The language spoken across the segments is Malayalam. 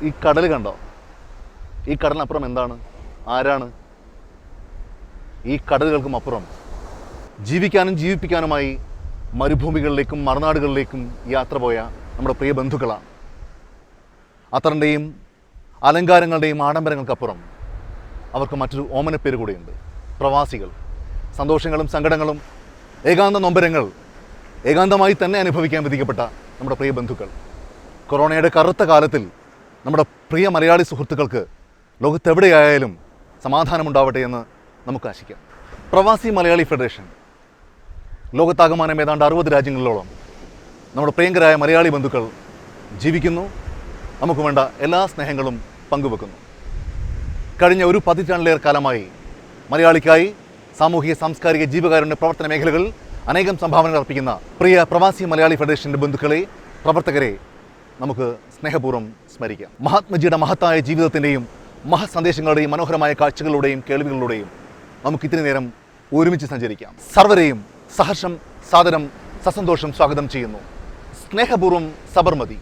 ഈ കടൽ കണ്ടോ? ഈ കടലിനപ്പുറം എന്താണ്? ആരാണ്? ഈ കടലുകൾക്കും അപ്പുറം ജീവിക്കാനും ജീവിപ്പിക്കാനുമായി മരുഭൂമികളിലേക്കും മറുനാടുകളിലേക്കും യാത്ര പോയ നമ്മുടെ പ്രിയ ബന്ധുക്കളാണ്. അത്തറിൻ്റെയും അലങ്കാരങ്ങളുടെയും ആഡംബരങ്ങൾക്കപ്പുറം അവർക്ക് മറ്റൊരു ഓമനപ്പേര് കൂടിയുണ്ട്: പ്രവാസികൾ. സന്തോഷങ്ങളും സങ്കടങ്ങളും ഏകാന്ത നൊമ്പരങ്ങൾ ഏകാന്തമായി തന്നെ അനുഭവിക്കാൻ വിധിക്കപ്പെട്ട നമ്മുടെ പ്രിയ ബന്ധുക്കൾ. കൊറോണയുടെ കറുത്ത കാലത്തിൽ നമ്മുടെ പ്രിയ മലയാളി സുഹൃത്തുക്കൾക്ക് ലോകത്തെവിടെയായാലും സമാധാനമുണ്ടാവട്ടെ എന്ന് നമുക്ക് ആശിക്കാം. പ്രവാസി മലയാളി ഫെഡറേഷൻ ലോകത്താകമാനം ഏതാണ്ട് 60 രാജ്യങ്ങളിലോളം നമ്മുടെ പ്രിയങ്കരായ മലയാളി ബന്ധുക്കൾ ജീവിക്കുന്നു. നമുക്ക് വേണ്ട എല്ലാ സ്നേഹങ്ങളും പങ്കുവെക്കുന്നു. കഴിഞ്ഞ ഒരു പതിറ്റാണ്ടിലേറെ കാലമായി മലയാളിക്കായി സാമൂഹിക സാംസ്കാരിക ജീവകാരുണ്യ പ്രവർത്തന മേഖലകളിൽ അനേകം സംഭാവനകൾ അർപ്പിക്കുന്ന പ്രിയ പ്രവാസി മലയാളി ഫെഡറേഷൻ്റെ ബന്ധുക്കളെ, പ്രവർത്തകരെ നമുക്ക് സ്നേഹപൂർവ്വം സ്മരിക്കാം. മഹാത്മജിയുടെ മഹത്തായ ജീവിതത്തിൻ്റെയും മഹത് സന്ദേശങ്ങളുടെയും മനോഹരമായ കാഴ്ചകളുടെയും കേൾവികളിലൂടെയും നമുക്ക് ഇത്തിരി നേരം ഒരുമിച്ച് സഞ്ചരിക്കാം. സർവരെയും സഹർഷം, സാദരം, സസന്തോഷം സ്വാഗതം ചെയ്യുന്നു. സ്നേഹപൂർവ്വം സബർമതി.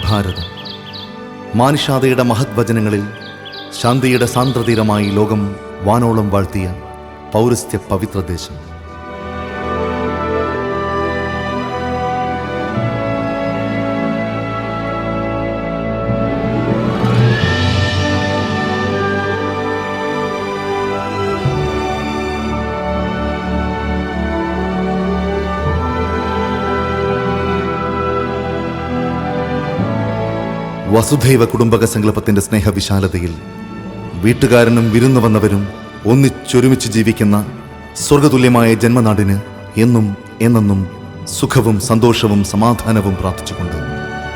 ഭാരതം മാനുഷാതയുടെ മഹത് വചനങ്ങളിൽ ശാന്തിയുടെ സാന്ദ്രതീരമായി ലോകം വാനോളം വാഴ്ത്തിയ പൗരസ്ത്യ പവിത്രദേശം. വസുധൈവ കുടുംബക സങ്കല്പത്തിന്റെ സ്നേഹവിശാലതയിൽ വീട്ടുകാരനും വിരുന്നു വന്നവരും ഒന്നിച്ചൊരുമിച്ച് ജീവിക്കുന്ന സ്വർഗതുല്യമായ ജന്മനാടിന് എന്നും എന്നെന്നും സുഖവും സന്തോഷവും സമാധാനവും പ്രാർത്ഥിച്ചുകൊണ്ട്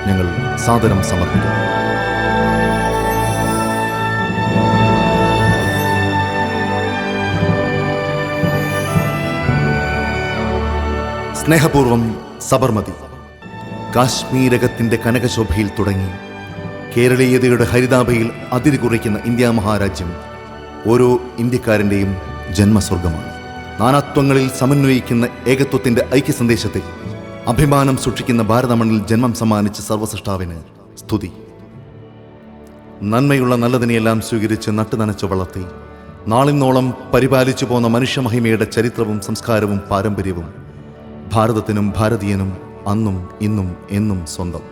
ഞങ്ങൾ സാദരം സമർപ്പിക്കുന്നു. സ്നേഹപൂർവം സബർമതി. കാശ്മീരകത്തിന്റെ കനകശോഭയിൽ തുടങ്ങി കേരളീയതയുടെ ഹരിതാഭയിൽ അതിരി കുറിക്കുന്ന ഇന്ത്യ മഹാരാജ്യം ഓരോ ഇന്ത്യക്കാരൻ്റെയും ജന്മസ്വർഗമാണ്. നാനാത്വങ്ങളിൽ സമന്വയിക്കുന്ന ഏകത്വത്തിൻ്റെ ഐക്യസന്ദേശത്തിൽ അഭിമാനം സൂക്ഷിക്കുന്ന ഭാരതമണ്ണിൽ ജന്മം സമ്മാനിച്ച സർവ്വസൃഷ്ടാവിന് സ്തുതി. നന്മയുള്ള നല്ലതിനെയെല്ലാം സ്വീകരിച്ച് നട്ടുനനച്ചു വളർത്തി നാളിന്നോളം പരിപാലിച്ചു പോന്ന മനുഷ്യമഹിമയുടെ ചരിത്രവും സംസ്കാരവും പാരമ്പര്യവും ഭാരതത്തിനും ഭാരതീയനും അന്നും ഇന്നും എന്നും സ്വന്തം.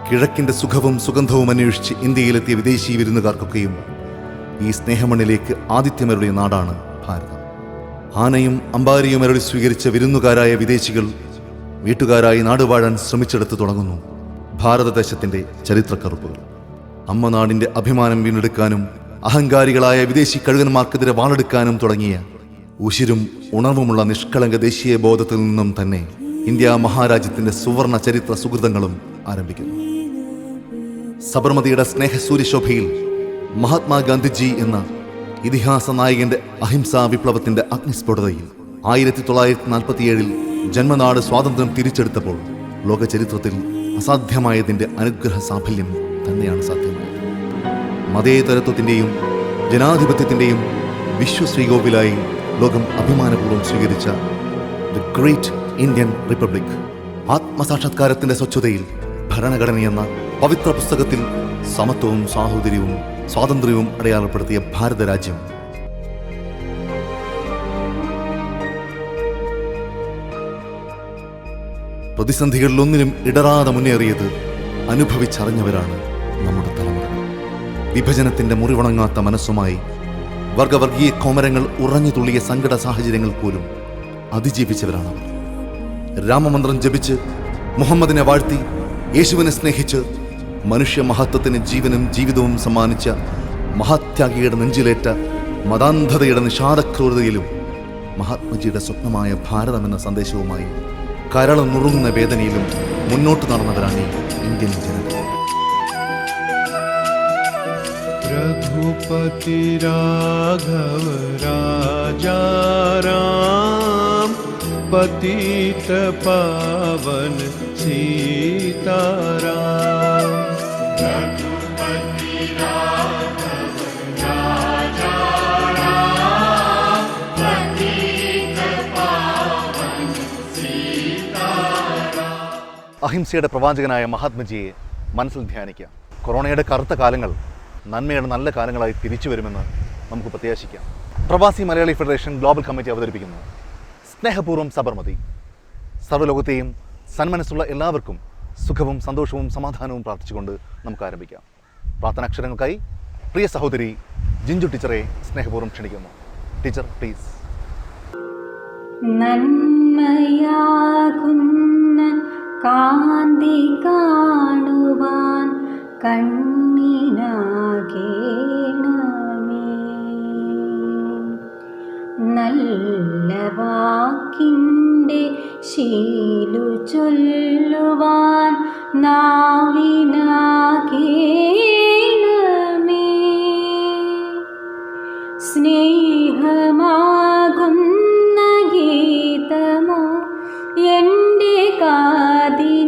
കിഴക്കിൻ്റെ സുഖവും സുഗന്ധവും അന്വേഷിച്ച് ഇന്ത്യയിലെത്തിയ വിദേശി വിരുന്നുകാർക്കൊക്കെയും ഈ സ്നേഹമണ്ണിലേക്ക് ആതിഥ്യമരുളിയ നാടാണ് ഭാരതം. ആനയും അമ്പാരിയും അരുളി സ്വീകരിച്ച വിരുന്നുകാരായ വിദേശികൾ വീട്ടുകാരായി നാടുവാഴാൻ ശ്രമിച്ചെടുത്ത് തുടങ്ങുന്നു ഭാരതദേശത്തിൻ്റെ ചരിത്രക്കറുപ്പുകൾ. അമ്മ നാടിൻ്റെ അഭിമാനം വീണ്ടെടുക്കാനും അഹങ്കാരികളായ വിദേശി കഴുകന്മാർക്കെതിരെ വാളെടുക്കാനും തുടങ്ങിയ ഉശിരും ഉണർവുമുള്ള നിഷ്കളങ്ക ദേശീയ ബോധത്തിൽ നിന്നും തന്നെ ഇന്ത്യ മഹാരാജ്യത്തിൻ്റെ സുവർണ ചരിത്ര സുഹൃതങ്ങളും ആരംഭിക്കുന്നു. സബർമതിയുടെ സ്നേഹസൂര്യശോഭയിൽ മഹാത്മാഗാന്ധിജി എന്ന ഇതിഹാസ നായകന്റെ അഹിംസാ വിപ്ലവത്തിന്റെ അഗ്നിസ്ഫോടതയിൽ 1947 ജന്മനാട് സ്വാതന്ത്ര്യം തിരിച്ചെടുത്തപ്പോൾ ലോക ചരിത്രത്തിൽ അസാധ്യമായതിന്റെ അനുഗ്രഹ സാഫല്യം തന്നെയാണ് സാധ്യമായത്. മതേതരത്വത്തിന്റെയും ജനാധിപത്യത്തിന്റെയും വിശ്വശ്രീകോവിലായി ലോകം അഭിമാനപൂർവ്വം സ്വീകരിച്ച ദ ഗ്രേറ്റ് ഇന്ത്യൻ റിപ്പബ്ലിക്, ആത്മസാക്ഷാത്കാരത്തിന്റെ സ്വച്ഛതയിൽ ഭരണഘടനയെന്ന പവിത്ര പുസ്തകത്തിൽ സമത്വവും സാഹോദര്യവും സ്വാതന്ത്ര്യവും അടയാളപ്പെടുത്തിയ ഭാരതരാജ്യം പ്രതിസന്ധികളിലൊന്നിനും ഇടറാതെ മുന്നേറിയത് അനുഭവിച്ചറിഞ്ഞവരാണ് നമ്മുടെ തലമുറ. വിഭജനത്തിന്റെ മുറിവണങ്ങാത്ത മനസ്സുമായി വർഗവർഗീയ കോമരങ്ങൾ ഉറഞ്ഞു തുള്ളിയ സങ്കട സാഹചര്യങ്ങൾ പോലും അതിജീവിച്ചവരാണവർ. രാമമന്ത്രം ജപിച്ച് മുഹമ്മദിനെ വാഴ്ത്തി യേശുവിനെ സ്നേഹിച്ച് മനുഷ്യ മഹത്വത്തിന് ജീവനും ജീവിതവും സമ്മാനിച്ച മഹാത്യാഗിയുടെ നെഞ്ചിലേറ്റ മതാന്ധതയുടെ നിഷാദക്രൂരതയിലും മഹാത്മജിയുടെ സ്വപ്നമായ ഭാരതമെന്ന സന്ദേശവുമായി കരൾ നുറുങ്ങുന്ന വേദനയിലും മുന്നോട്ട് നടന്നവരാണ് ഇന്ത്യൻ ജനത. रघुपति राघव राजा राम पतित पावन सीताराम। അഹിംസയുടെ പ്രവാചകനായ മഹാത്മജിയെ മനസ്സിൽ ധ്യാനിക്കാം. കൊറോണയുടെ കറുത്ത കാലങ്ങൾ നന്മയുടെ നല്ല കാലങ്ങളായി തിരിച്ചു വരുമെന്ന് നമുക്ക് പ്രത്യാശിക്കാം. പ്രവാസി മലയാളി ഫെഡറേഷൻ ഗ്ലോബൽ കമ്മിറ്റി അവതരിപ്പിക്കുന്നു സ്നേഹപൂർവ്വം സബർമതി. സർവ്വലോകത്തെയും സന്മനസ്സുള്ള എല്ലാവർക്കും സുഖവും സന്തോഷവും സമാധാനവും പ്രാർത്ഥിച്ചുകൊണ്ട് നമുക്ക് ആരംഭിക്കാം. പ്രാർത്ഥനാക്ഷരങ്ങൾക്കായി പ്രിയ സഹോദരി ജിഞ്ചു ടീച്ചറെ സ്നേഹപൂർവ്വം ക്ഷണിക്കുന്നു. Teacher please. നന്മയാകുന്ന കാന്തി കാണുവാൻ കണ്ണിനാകേണമേ. നല്ല വാക്കിൻ്റെ ശീലു ചൊല്ലുവാൻ നാവിനാകേണമേ. സ്നേഹമാകുന്ന ഗീതമോ എൻ്റെ കാതിനിണയാകണേ.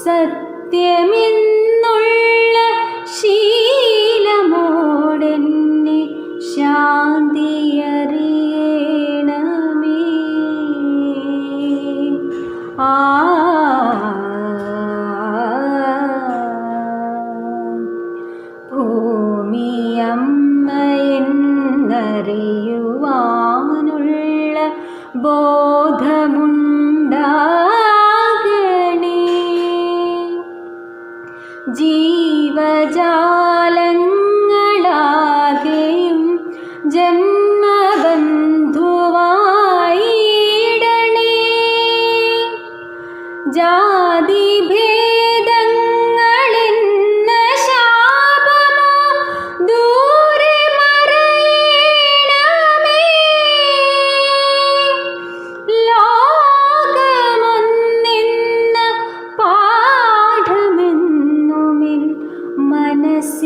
സത്യമെന്നുള്ള ശീലമോടെന്നെ ശാന്തിയറിയണമേ. ഭൂമിയമ്മയെന്നറിയുവാനുള്ള ബോധമുണ്ടാകണേ. ജീവജാലങ്ങളാകെയും ജന്മബന്ധുവായിടണേ. ജാതിഭേദങ്ങളെന്ന ശാപമോ ദൂരെ മറയണമേ. ലോകമൊന്നെന്ന പാഠമെന്നുമിൽ മനസ്സിലെഴുതേണമേ.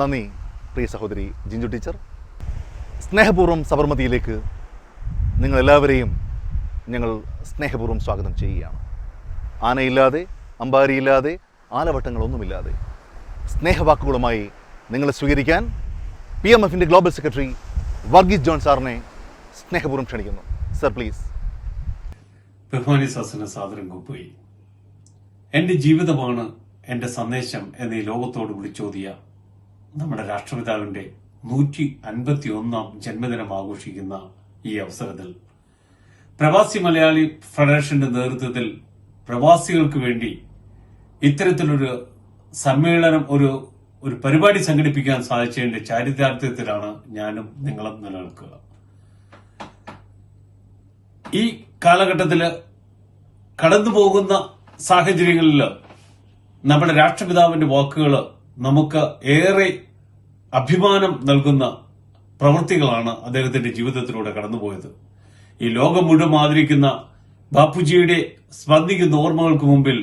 നന്ദി പ്രിയ സഹോദരി ജിഞ്ചു ടീച്ചർ. സ്നേഹപൂർവ്വം സബർമതിയിലേക്ക് നിങ്ങളെല്ലാവരെയും ഞങ്ങൾ സ്നേഹപൂർവ്വം സ്വാഗതം ചെയ്യുകയാണ്. ആനയില്ലാതെ, അമ്പാരിയില്ലാതെ, ആലവട്ടങ്ങളൊന്നുമില്ലാതെ സ്നേഹവാക്കുകളുമായി നിങ്ങളെ സ്വീകരിക്കാൻ PMFൻ്റെ ഗ്ലോബൽ സെക്രട്ടറി വർഗീസ് ജോൺ സാറിനെ സ്നേഹപൂർവ്വം ക്ഷണിക്കുന്നു. Sir please. ബഹുമാനി സദസ്സിന് സാദരം കുപ്പോയി. എന്റെ ജീവിതമാണ് എന്റെ സന്ദേശം എന്നീ ലോകത്തോട് വിളിച്ചോതിയ നമ്മുടെ രാഷ്ട്രപിതാവിന്റെ 151ാം ജന്മദിനം ആഘോഷിക്കുന്ന ഈ അവസരത്തിൽ പ്രവാസി മലയാളി ഫെഡറേഷന്റെ നേതൃത്വത്തിൽ പ്രവാസികൾക്ക് വേണ്ടി ഇത്തരത്തിലൊരു സമ്മേളനം, ഒരു പരിപാടി സംഘടിപ്പിക്കാൻ സാധിച്ചതിന്റെ ചാരിതാർത്ഥ്യത്തിലാണ് ഞാനും നിങ്ങളും നിലനിൽക്കുക. ഈ കാലഘട്ടത്തില് കടന്നുപോകുന്ന സാഹചര്യങ്ങളിൽ നമ്മുടെ രാഷ്ട്രപിതാവിന്റെ വാക്കുകൾ നമുക്ക് ഏറെ അഭിമാനം നൽകുന്ന പ്രവൃത്തികളാണ് അദ്ദേഹത്തിന്റെ ജീവിതത്തിലൂടെ കടന്നുപോയത്. ഈ ലോകം മുഴുവൻ ആദരിക്കുന്ന ബാപ്പുജിയുടെ സ്പന്ദിക്കുന്ന ഓർമ്മകൾക്ക് മുമ്പിൽ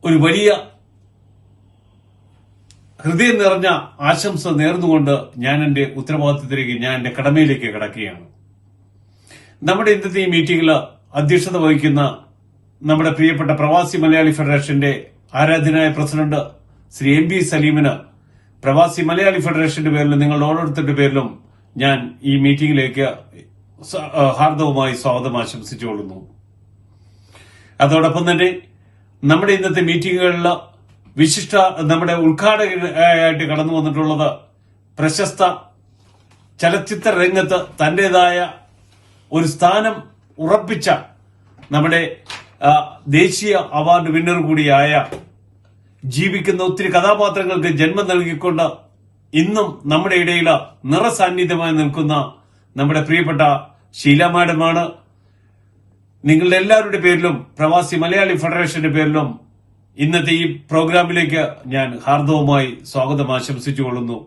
ഒരു വലിയ ഹൃദയം നിറഞ്ഞ ആശംസ നേർന്നുകൊണ്ട് ഞാൻ എന്റെ ഉത്തരവാദിത്തത്തിലേക്ക്, ഞാൻ എന്റെ കടമയിലേക്ക് കടക്കുകയാണ്. നമ്മുടെ ഇന്നത്തെ ഈ മീറ്റിംഗിൽ അധ്യക്ഷത വഹിക്കുന്ന നമ്മുടെ പ്രിയപ്പെട്ട പ്രവാസി മലയാളി ഫെഡറേഷന്റെ ആരാധ്യനായ പ്രസിഡന്റ് ശ്രീ MB സലീമിന് പ്രവാസി മലയാളി ഫെഡറേഷന്റെ പേരിലും നിങ്ങളുടെ ഓരോരുത്തരുടെ പേരിലും ഞാൻ ഈ മീറ്റിംഗിലേക്ക് ഹാർദവമായി സ്വാഗതം ആശംസിച്ചുകൊള്ളുന്നു. അതോടൊപ്പം തന്നെ നമ്മുടെ ഇന്നത്തെ മീറ്റിംഗുകളിൽ വിശിഷ്ട നമ്മുടെ ഉദ്ഘാടകരായിട്ട് കടന്നു വന്നിട്ടുള്ളത് പ്രശസ്ത ചലച്ചിത്ര രംഗത്ത് തന്റേതായ ഒരു സ്ഥാനം ഉറപ്പിച്ച നമ്മുടെ ദേശീയ അവാർഡ് വിന്നർ കൂടിയായ, ജീവിക്കുന്ന ഒത്തിരി കഥാപാത്രങ്ങൾക്ക് ജന്മം നൽകിക്കൊണ്ട് ഇന്നും നമ്മുടെ ഇടയിൽ നിറസാന്നിധ്യമായി നിൽക്കുന്ന നമ്മുടെ പ്രിയപ്പെട്ട ഷീല മാഡമാണ്. നിങ്ങളുടെ എല്ലാവരുടെ പേരിലും പ്രവാസി മലയാളി ഫെഡറേഷന്റെ പേരിലും ഇന്നത്തെ ഈ പ്രോഗ്രാമിലേക്ക് ഞാൻ ഹാർദവമായി സ്വാഗതം ആശംസിച്ചുകൊള്ളുന്നു.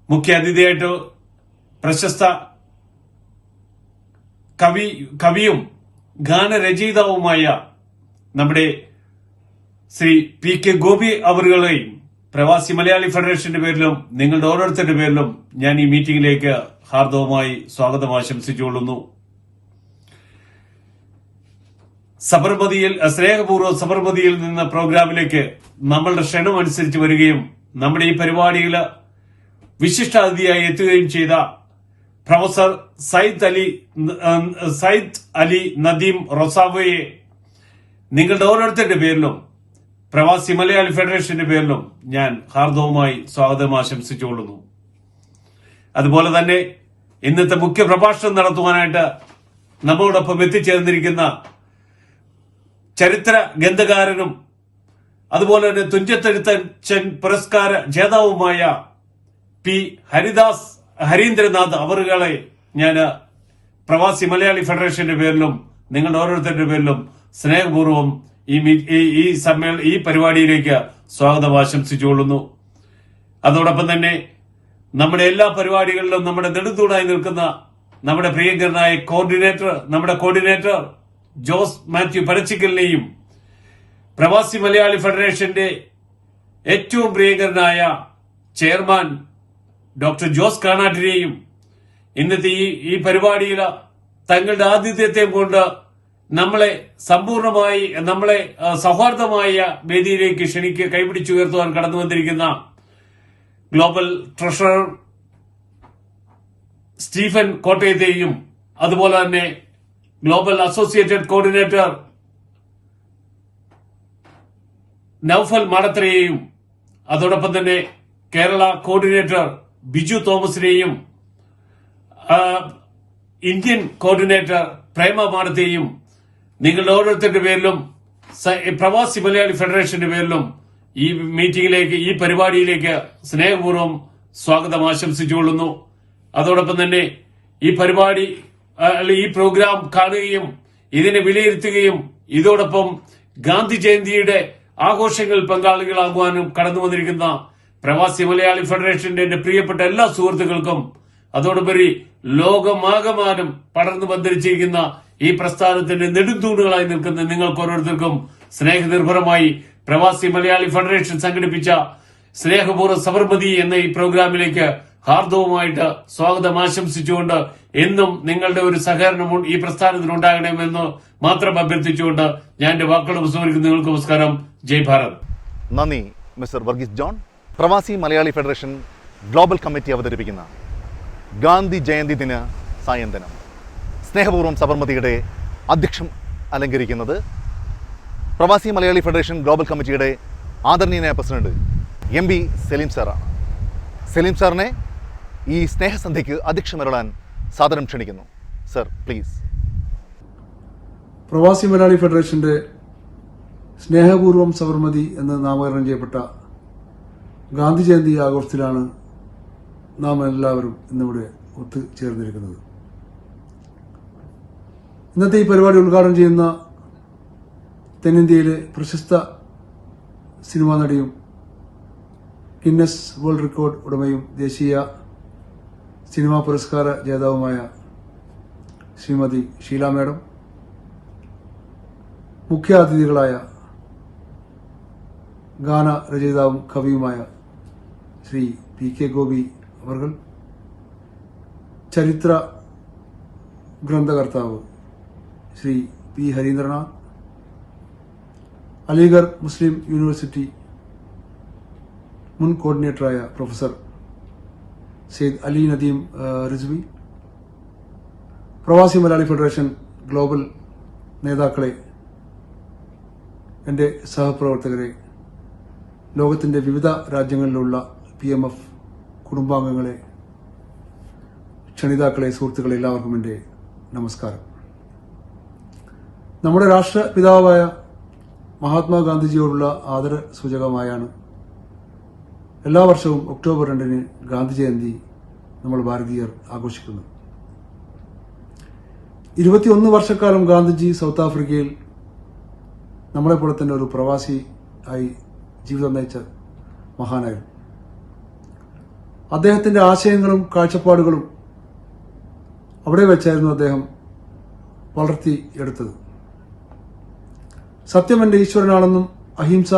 മുഖ്യ അതിഥിയായിട്ട് പ്രശസ്ത കവിയും ഗാനരചയിതാവുമായ നമ്മുടെ ശ്രീ PK ഗോപി അവരുകളെയും പ്രവാസി മലയാളി ഫെഡറേഷന്റെ പേരിലും നിങ്ങളുടെ ഓരോരുത്തരുടെ പേരിലും ഞാൻ ഈ മീറ്റിംഗിലേക്ക് ഹാർദവമായി സ്വാഗതം ആശംസിച്ചുകൊള്ളുന്നു. സ്നേഹപൂർവ്വം സബർമതിയിൽ നിന്ന് പ്രോഗ്രാമിലേക്ക് നമ്മളുടെ ക്ഷണം അനുസരിച്ച് വരികയും നമ്മുടെ ഈ പരിപാടിയിൽ വിശിഷ്ടാതിഥിയായി എത്തുകയും ചെയ്ത പ്രൊഫസർ സയ്യിദ് അലി നദീം റൊസാവയെ നിങ്ങളുടെ ഓരോരുത്തരുടെ പേരിലും പ്രവാസി മലയാളി ഫെഡറേഷന്റെ പേരിലും ഞാൻ ഹാർദവമായി സ്വാഗതം ആശംസിച്ചുകൊള്ളുന്നു. അതുപോലെ തന്നെ ഇന്നത്തെ മുഖ്യ പ്രഭാഷണം നടത്തുവാനായിട്ട് നമ്മളോടൊപ്പം എത്തിച്ചേർന്നിരിക്കുന്ന ചരിത്ര ഗ്രന്ഥകാരനും അതുപോലെ തന്നെ തുഞ്ചത്തെഴുത്തച്ഛൻ പുരസ്കാര ജേതാവുമായ P. ഹരീന്ദ്രനാഥ് അവറുകളെ ഞാൻ പ്രവാസി മലയാളി ഫെഡറേഷന്റെ പേരിലും നിങ്ങളുടെ ഓരോരുത്തരുടെ പേരിലും സ്നേഹപൂർവ്വം ഈ പരിപാടിയിലേക്ക് സ്വാഗതം ആശംസിച്ചുകൊള്ളുന്നു. അതോടൊപ്പം തന്നെ നമ്മുടെ എല്ലാ പരിപാടികളിലും നമ്മുടെ നെടുന്തൂണായി നിൽക്കുന്ന നമ്മുടെ പ്രിയങ്കരനായ കോർഡിനേറ്റർ ജോസ് മാത്യു പരച്ചിക്കലിനെയും പ്രവാസി മലയാളി ഫെഡറേഷന്റെ ഏറ്റവും പ്രിയങ്കരനായ ചെയർമാൻ ഡോക്ടർ ജോസ് കാണാട്ടിനെയും ഇന്നത്തെ ഈ പരിപാടിയിൽ തങ്ങളുടെ ആതിഥ്യത്തെ കൊണ്ട് നമ്മളെ സൗഹാർദ്ദമായ വേദിയിലേക്ക് കൈപിടിച്ചുയർത്തുവാൻ കടന്നു വന്നിരിക്കുന്ന ഗ്ലോബൽ ട്രഷറർ സ്റ്റീഫൻ കോട്ടയത്തെയും അതുപോലെ തന്നെ ഗ്ലോബൽ അസോസിയേറ്റഡ് കോർഡിനേറ്റർ നൌഫൽ മാടത്രയെയും അതോടൊപ്പം തന്നെ കേരള കോർഡിനേറ്റർ ബിജു തോമസിനെയും ഇന്ത്യൻ കോർഡിനേറ്റർ പ്രേമ മാടത്തെയും നിങ്ങളുടെ ഓരോരുത്തരുടെ പേരിലും പ്രവാസി മലയാളി ഫെഡറേഷന്റെ പേരിലും ഈ മീറ്റിംഗിലേക്ക് ഈ പരിപാടിയിലേക്ക് സ്നേഹപൂർവ്വം സ്വാഗതം ആശംസിച്ചുകൊള്ളുന്നു. അതോടൊപ്പം തന്നെ ഈ പ്രോഗ്രാം കാണുകയും ഇതിനെ വിലയിരുത്തുകയും ഇതോടൊപ്പം ഗാന്ധി ജയന്തിയുടെ ആഘോഷങ്ങളിൽ പങ്കാളികളാകുവാനും കടന്നു വന്നിരിക്കുന്ന പ്രവാസി മലയാളി ഫെഡറേഷന്റെ എന്റെ പ്രിയപ്പെട്ട എല്ലാ സുഹൃത്തുക്കൾക്കും അതോടുപരി ലോകമാകമാനം പടർന്നു പന്തലിച്ചിരിക്കുന്ന ഈ പ്രസ്ഥാനത്തിന്റെ നെടുന്തൂണുകളായി നിൽക്കുന്ന നിങ്ങൾക്ക് ഓരോരുത്തർക്കും സ്നേഹനിർഭരമായി പ്രവാസി മലയാളി ഫെഡറേഷൻ സംഘടിപ്പിച്ച സ്നേഹപൂർവ്വ സബർമതി എന്ന ഈ പ്രോഗ്രാമിലേക്ക് ഹാർദവുമായിട്ട് സ്വാഗതം ആശംസിച്ചുകൊണ്ട് എന്നും നിങ്ങളുടെ ഒരു സഹകരണം ഈ പ്രസ്ഥാനത്തിന് ഉണ്ടാകണമെന്ന് മാത്രം അഭ്യർത്ഥിച്ചുകൊണ്ട് ഞാൻ എന്റെ വാക്കുകൾ ഉപസംഹരിക്കുന്നു. നിങ്ങൾക്ക് നമസ്കാരം. ജയ് ഭാരത്. നന്ദി മിസ്റ്റർ വർഗീസ് ജോൺ. പ്രവാസി മലയാളി ഫെഡറേഷൻ ഗ്ലോബൽ കമ്മിറ്റി അവതരിപ്പിക്കുന്ന ഗാന്ധി ജയന്തി ദിന സായന്തനം സ്നേഹപൂർവ്വം സബർമതിയുടെ അധ്യക്ഷം അലങ്കരിക്കുന്നത് പ്രവാസി മലയാളി ഫെഡറേഷൻ ഗ്ലോബൽ കമ്മിറ്റിയുടെ ആദരണീയനായ പ്രസിഡന്റ് MB സലീം സാറാണ്. സലീം സാറിനെ ഈ സ്നേഹസന്ധ്യയ്ക്ക് അധ്യക്ഷമരുളാൻ സാദരം ക്ഷണിക്കുന്നു. Sir please. പ്രവാസി മലയാളി ഫെഡറേഷന്റെ സ്നേഹപൂർവ്വം സബർമതി എന്ന് നാമകരണം ചെയ്യപ്പെട്ട ഗാന്ധി ജയന്തി ആഘോഷത്തിലാണ് നാം എല്ലാവരും ഇന്നിവിടെ ഒത്തുചേർന്നിരിക്കുന്നത്. ഇന്നത്തെ ഈ പരിപാടി ഉദ്ഘാടനം ചെയ്യുന്ന തെന്നിന്ത്യയിലെ പ്രശസ്ത സിനിമാ നടിയും ഗിന്നസ് വേൾഡ് റെക്കോർഡ് ഉടമയും ദേശീയ സിനിമാ പുരസ്കാര ജേതാവുമായ ശ്രീമതി ഷീല മാഡം, മുഖ്യ അതിഥികളായ ഗാന രചയിതാവും കവിയുമായ ശ്രീ PK ഗോപി അവർ, ചരിത്ര ഗ്രന്ഥകർത്താവ് ശ്രീ P. ഹരീന്ദ്രനാഥ്, അലിഗർ മുസ്ലിം യൂണിവേഴ്സിറ്റി മുൻ കോർഡിനേറ്ററായ പ്രൊഫസർ സയ്യിദ് അലി നദീം റിസ്വി, പ്രവാസി മലയാളി ഫെഡറേഷൻ ഗ്ലോബൽ നേതാക്കളെ, എൻ്റെ സഹപ്രവർത്തകരെ, ലോകത്തിൻ്റെ വിവിധ രാജ്യങ്ങളിലുള്ള PMF കുടുംബാംഗങ്ങളെ, ക്ഷണിതാക്കളെ, സുഹൃത്തുക്കളെ, എല്ലാവർക്കും എൻ്റെ നമസ്കാരം. നമ്മുടെ രാഷ്ട്രപിതാവായ മഹാത്മാഗാന്ധിജിയോടുള്ള ആദര സൂചകമായാണ് എല്ലാ വർഷവും ഒക്ടോബർ 2 ഗാന്ധി ജയന്തി നമ്മൾ ഭാരതീയർ ആഘോഷിക്കുന്നു. 21 വർഷക്കാലം ഗാന്ധിജി സൗത്ത് ആഫ്രിക്കയിൽ നമ്മളെപ്പോലെ തന്നെ ഒരു പ്രവാസി ആയി ജീവിതം നയിച്ച മഹാനായിരുന്നു. അദ്ദേഹത്തിൻ്റെ ആശയങ്ങളും കാഴ്ചപ്പാടുകളും അവിടെ വെച്ചായിരുന്നു അദ്ദേഹം വളർത്തി എടുത്തത്. സത്യം എൻ്റെ ഈശ്വരനാണെന്നും അഹിംസ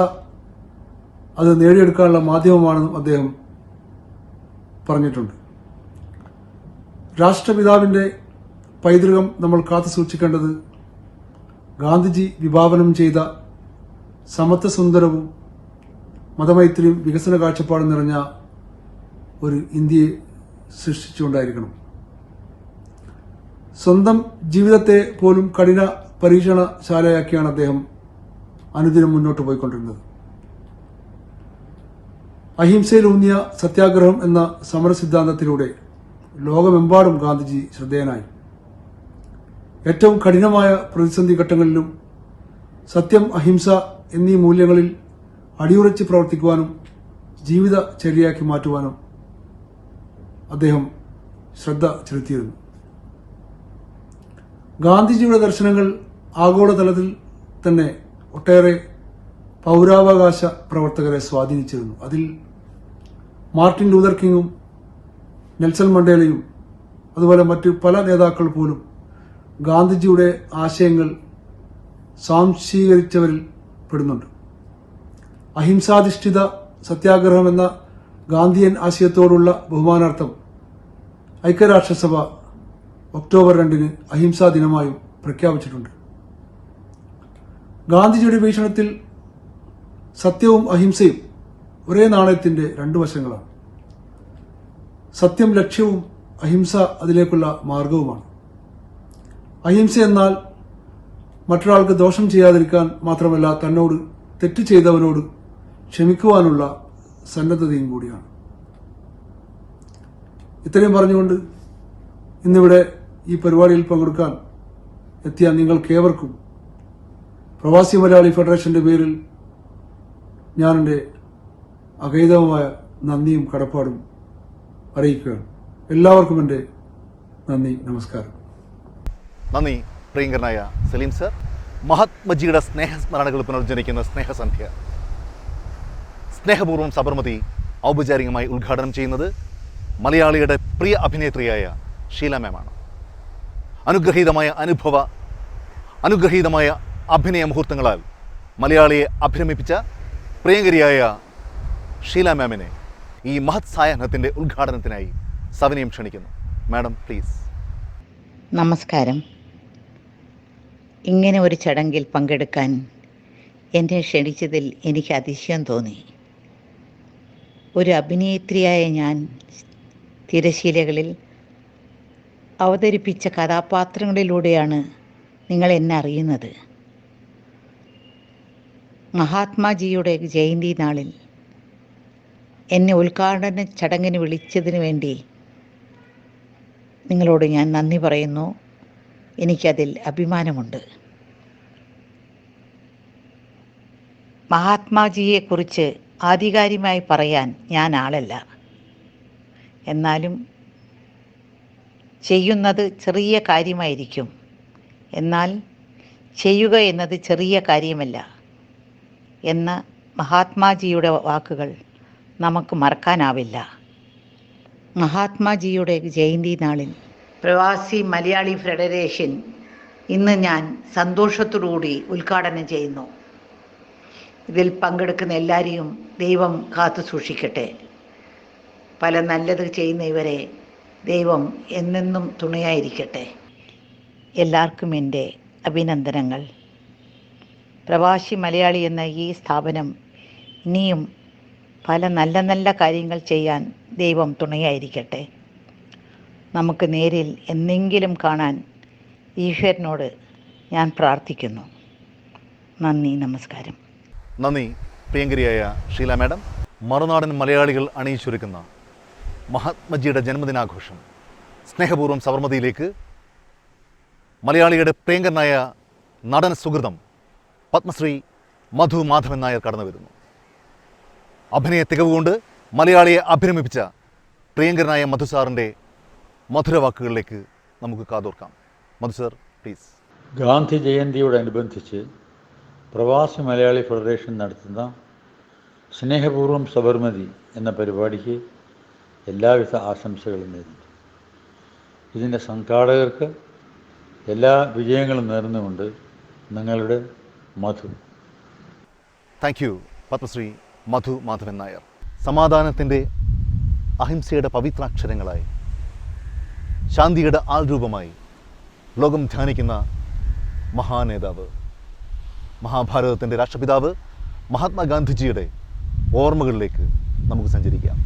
അത് നേടിയെടുക്കാനുള്ള മാധ്യമമാണെന്നും അദ്ദേഹം പറഞ്ഞിട്ടുണ്ട്. രാഷ്ട്രപിതാവിൻ്റെ പൈതൃകം നമ്മൾ കാത്തു സൂക്ഷിക്കേണ്ടത് ഗാന്ധിജി വിഭാവനം ചെയ്ത സമത്വസുന്ദരവും മതമൈത്രിയും വികസന കാഴ്ചപ്പാടും നിറഞ്ഞ ഒരു ഇന്ത്യയെ സൃഷ്ടിച്ചുകൊണ്ടായിരിക്കണം. സ്വന്തം ജീവിതത്തെ പോലും കഠിന പരീക്ഷണശാലയാക്കിയാണ് അദ്ദേഹം അനുദിനം മുന്നോട്ട് പോയിക്കൊണ്ടിരുന്നത്. അഹിംസയിലൂന്നിയ സത്യാഗ്രഹം എന്ന സമര സിദ്ധാന്തത്തിലൂടെ ലോകമെമ്പാടും ഗാന്ധിജി ശ്രദ്ധേയനായി. ഏറ്റവും കഠിനമായ പ്രതിസന്ധി ഘട്ടങ്ങളിലും സത്യം, അഹിംസ എന്നീ മൂല്യങ്ങളിൽ അടിയുറച്ച് പ്രവർത്തിക്കുവാനും ജീവിതചര്യയാക്കി മാറ്റുവാനും അദ്ദേഹം ശ്രദ്ധ ചെലുത്തിയിരുന്നു. ഗാന്ധിജിയുടെ ദർശനങ്ങൾ ആഗോളതലത്തിൽ തന്നെ ഒട്ടേറെ പൗരാവകാശ പ്രവർത്തകരെ സ്വാധീനിച്ചിരുന്നു. അതിൽ മാർട്ടിൻ ലൂതർ കിങ്ങും നെൽസൺ മണ്ടേലയും അതുപോലെ മറ്റ് പല നേതാക്കൾ പോലും ഗാന്ധിജിയുടെ ആശയങ്ങൾ സ്വാംശീകരിച്ചവരിൽ പെടുന്നുണ്ട്. അഹിംസാധിഷ്ഠിത സത്യാഗ്രഹം എന്ന ഗാന്ധിയൻ ആശയത്തോടുള്ള ബഹുമാനാർത്ഥം ഐക്യരാഷ്ട്രസഭ ഒക്ടോബർ 2 അഹിംസാ ദിനമായും പ്രഖ്യാപിച്ചിട്ടുണ്ട്. ഗാന്ധിജിയുടെ വീക്ഷണത്തിൽ സത്യവും അഹിംസയും ഒരേ നാണയത്തിന്റെ രണ്ടു വശങ്ങളാണ്. സത്യം ലക്ഷ്യവും അഹിംസ അതിലേക്കുള്ള മാർഗവുമാണ്. അഹിംസ എന്നാൽ മറ്റൊരാൾക്ക് ദോഷം ചെയ്യാതിരിക്കാൻ മാത്രമല്ല, തന്നോട് തെറ്റ് ചെയ്തവനോട് ക്ഷമിക്കുവാനുള്ള സന്നദ്ധതയും കൂടിയാണ്. ഇത്രയും പറഞ്ഞുകൊണ്ട് ഇന്നിവിടെ ഈ പരിപാടിയിൽ പങ്കെടുക്കാൻ എത്തിയ നിങ്ങൾക്കേവർക്കും പ്രവാസി മലയാളി ഫെഡറേഷന്റെ പേരിൽ ഞാൻ എൻ്റെ അഗൈതവമായ നന്ദിയും കടപ്പാടും അറിയിക്കുകയാണ്. എല്ലാവർക്കും എൻ്റെ നന്ദി, നമസ്കാരം. നന്ദി പ്രിയങ്കരനായ സലീം സർ. മഹാത്മജിയുടെ സ്നേഹസ്മരണകൾ പുനർജനിക്കുന്ന സ്നേഹസന്ധ്യ സ്നേഹപൂർവ്വം സബർമതി ഔപചാരികമായി ഉദ്ഘാടനം ചെയ്യുന്നത് മലയാളിയുടെ പ്രിയ അഭിനേത്രിയായ ഷീല മാമാണ്. അനുഗ്രഹീതമായ അഭിനയ മുഹൂർത്തങ്ങളാൽ മലയാളിയെ അഭിരമിപ്പിച്ച പ്രിയങ്കരിയായ ഷീല മാമിനെ ഈ മഹത് സായാഹ്നത്തിൻ്റെ ഉദ്ഘാടനത്തിനായി സവിനയം ക്ഷണിക്കുന്നു. Madam please. നമസ്കാരം. ഇങ്ങനെ ഒരു ചടങ്ങിൽ പങ്കെടുക്കാൻ എന്നെ ക്ഷണിച്ചതിൽ എനിക്ക് അതിശയം തോന്നി. ഒരു അഭിനേത്രിയായ ഞാൻ തിരശീലകളിൽ അവതരിപ്പിച്ച കഥാപാത്രങ്ങളിലൂടെയാണ് നിങ്ങൾ എന്നെ അറിയുന്നത്. മഹാത്മാജിയുടെ ജയന്തി നാളിൽ എന്നെ ഉദ്ഘാടന ചടങ്ങിന് വിളിച്ചതിന് വേണ്ടി നിങ്ങളോട് ഞാൻ നന്ദി പറയുന്നു. എനിക്കതിൽ അഭിമാനമുണ്ട്. മഹാത്മാജിയെക്കുറിച്ച് ആധികാരികമായി പറയാൻ ഞാൻ ആളല്ല. എന്നാലും ചെയ്യുന്നത് ചെറിയ കാര്യമായിരിക്കും. എന്നാൽ ചെയ്യുക എന്നത് ചെറിയ കാര്യമല്ല എന്ന മഹാത്മാജിയുടെ വാക്കുകൾ നമുക്ക് മറക്കാനാവില്ല. മഹാത്മാജിയുടെ ജയന്തി നാളിൽ പ്രവാസി മലയാളി ഫെഡറേഷൻ ഇന്ന് ഞാൻ സന്തോഷത്തോടുകൂടി ഉദ്ഘാടനം ചെയ്യുന്നു. ഇതിൽ പങ്കെടുക്കുന്ന എല്ലാവരെയും ദൈവം കാത്തു സൂക്ഷിക്കട്ടെ. പല നല്ലത് ചെയ്യുന്ന ഇവരെ ദൈവം എന്നെന്നും തുണയായിരിക്കട്ടെ. എല്ലാവർക്കും എൻ്റെ അഭിനന്ദനങ്ങൾ. പ്രവാസി മലയാളി എന്ന ഈ സ്ഥാപനം ഇനിയും പല നല്ല നല്ല കാര്യങ്ങൾ ചെയ്യാൻ ദൈവം തുണയായിരിക്കട്ടെ. നമുക്ക് നേരിൽ എന്തെങ്കിലും കാണാൻ ഈശ്വരനോട് ഞാൻ പ്രാർത്ഥിക്കുന്നു. നന്ദി, നമസ്കാരം. നന്ദി പ്രിയങ്കരിയായ ഷീല മാഡം. മറുനാടൻ മലയാളികൾ അണിയിച്ചൊരുക്കുന്ന മഹാത്മജിയുടെ ജന്മദിനാഘോഷം സ്നേഹപൂർവ്വം സബർമതിയിലേക്ക് മലയാളിയുടെ പ്രിയങ്കരനായ നടൻ സുഹൃതം പത്മശ്രീ മധു മാധവൻ നായർ കടന്നു വരുന്നു. അഭിനയ തികവുകൊണ്ട് മലയാളിയെ അഭിരമിപ്പിച്ച പ്രിയങ്കരനായ മധു സാറിൻ്റെ മധുരവാക്കുകളിലേക്ക് നമുക്ക് കാതോർക്കാം. മധു സാർ പ്ലീസ്. ഗാന്ധി ജയന്തിയോടനുബന്ധിച്ച് പ്രവാസി മലയാളി ഫെഡറേഷൻ നടത്തുന്ന സ്നേഹപൂർവ്വം സബർമതി എന്ന പരിപാടിക്ക് എല്ലാവിധ ആശംസകളും നേരുന്നു. ഇതിൻ്റെ സംഘാടകർക്ക് എല്ലാ വിജയങ്ങളും നേർന്നുകൊണ്ട് നിങ്ങളുടെ മധു. താങ്ക് യു പത്മശ്രീ മധു മാധവൻ നായർ. സമാധാനത്തിൻ്റെ അഹിംസയുടെ പവിത്രാക്ഷരങ്ങളായി ശാന്തിയുടെ ആൾരൂപമായി ലോകം ധ്യാനിക്കുന്ന മഹാനേതാവ്, മഹാഭാരതത്തിൻ്റെ രാഷ്ട്രപിതാവ് മഹാത്മാഗാന്ധിജിയുടെ ഓർമ്മകളിലേക്ക് നമുക്ക് സഞ്ചരിക്കാം.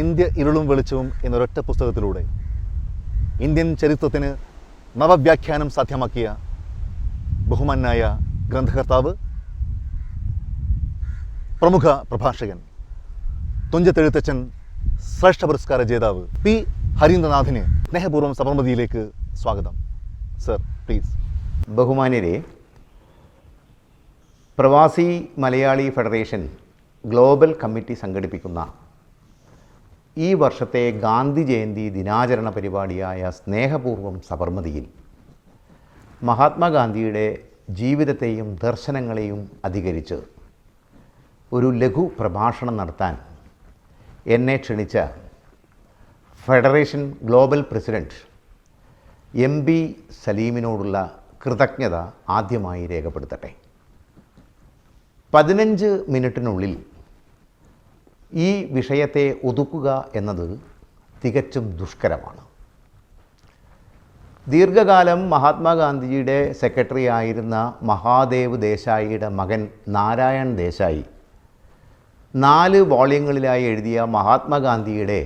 ഇന്ത്യ ഇരുളും വെളിച്ചവും എന്നൊരൊറ്റ പുസ്തകത്തിലൂടെ ഇന്ത്യൻ ചരിത്രത്തിന് നവവ്യാഖ്യാനം സാധ്യമാക്കിയ ബഹുമാന്യായ ഗ്രന്ഥകർത്താവ്, പ്രമുഖ പ്രഭാഷകൻ, തുഞ്ചത്തെഴുത്തച്ഛൻ ശ്രേഷ്ഠ പുരസ്കാര ജേതാവ് പി ഹരീന്ദ്രനാഥിനെ സ്നേഹപൂർവ്വം സബർമതിയിലേക്ക് സ്വാഗതം. Sir please. ബഹുമാന്യരെ, പ്രവാസി മലയാളി ഫെഡറേഷൻ ഗ്ലോബൽ കമ്മിറ്റി സംഘടിപ്പിക്കുന്ന ഈ വർഷത്തെ ഗാന്ധി ജയന്തി ദിനാചരണ പരിപാടിയായ സ്നേഹപൂർവ്വം സബർമതിയിൽ മഹാത്മാഗാന്ധിയുടെ ജീവിതത്തെയും ദർശനങ്ങളെയും അധികരിച്ച് ഒരു ലഘു പ്രഭാഷണം നടത്താൻ എന്നെ ക്ഷണിച്ച ഫെഡറേഷൻ ഗ്ലോബൽ പ്രസിഡൻറ്റ് MB സലീമിനോടുള്ള കൃതജ്ഞത ആദ്യമായി രേഖപ്പെടുത്തട്ടെ. 15 മിനിറ്റിനുള്ളിൽ ഈ വിഷയത്തെ ഒതുക്കുക എന്നത് തികച്ചും ദുഷ്കരമാണ്. ദീർഘകാലം മഹാത്മാഗാന്ധിജിയുടെ സെക്രട്ടറി ആയിരുന്ന മഹാദേവ് ദേശായിയുടെ മകൻ നാരായൺ ദേശായി 4 വോള്യങ്ങളിലായി എഴുതിയ മഹാത്മാഗാന്ധിയുടെ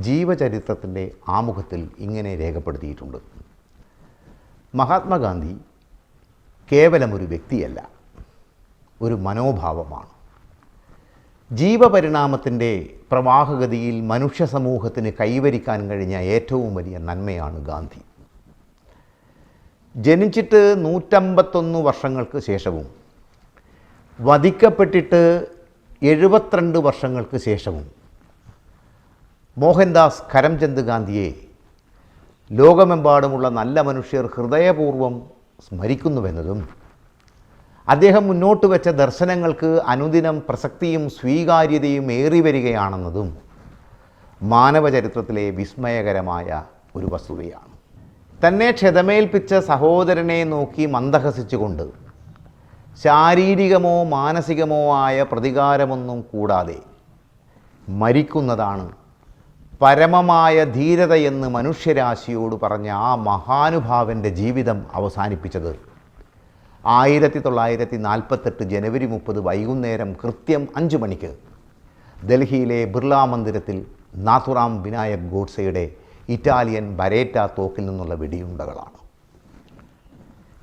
ജീവചരിത്രത്തിൻ്റെ ആമുഖത്തിൽ ഇങ്ങനെ രേഖപ്പെടുത്തിയിട്ടുണ്ട്: മഹാത്മാഗാന്ധി കേവലം ഒരു വ്യക്തിയല്ല, ഒരു മനോഭാവമാണ്. ജീവപരിണാമത്തിൻ്റെ പ്രവാഹഗതിയിൽ മനുഷ്യ സമൂഹത്തിന് കൈവരിക്കാൻ കഴിഞ്ഞ ഏറ്റവും വലിയ നന്മയാണ് ഗാന്ധി. ജനിച്ചിട്ട് 151 വർഷങ്ങൾക്ക് ശേഷവും വധിക്കപ്പെട്ടിട്ട് 72 വർഷങ്ങൾക്ക് ശേഷവും മോഹൻദാസ് കരംചന്ദ് ഗാന്ധിയെ ലോകമെമ്പാടുമുള്ള നല്ല മനുഷ്യർ ഹൃദയപൂർവ്വം സ്മരിക്കുന്നുവെന്നതും അദ്ദേഹം മുന്നോട്ട് വെച്ച ദർശനങ്ങൾക്ക് അനുദിനം പ്രസക്തിയും സ്വീകാര്യതയും ഏറി വരികയാണെന്നതും മാനവചരിത്രത്തിലെ വിസ്മയകരമായ ഒരു വസ്തുതയാണ്. തന്നെ ക്ഷതമേൽപ്പിച്ച സഹോദരനെ നോക്കി മന്ദഹസിച്ചുകൊണ്ട് ശാരീരികമോ മാനസികമോ ആയ പ്രതികാരമൊന്നും കൂടാതെ മരിക്കുന്നതാണ് പരമമായ ധീരതയെന്ന് മനുഷ്യരാശിയോട് പറഞ്ഞ ആ മഹാനുഭാവൻ്റെ ജീവിതം അവസാനിപ്പിച്ചത് 1948 ജനുവരി 30 വൈകുന്നേരം കൃത്യം 5 മണിക്ക് ഡൽഹിയിലെ ബിർള മന്ദിരത്തിൽ നാഥുറാം വിനായക് ഗോഡ്സെയുടെ ഇറ്റാലിയൻ ബരേറ്റ തോക്കിൽ നിന്നുള്ള വെടിയുണ്ടകളാണ്.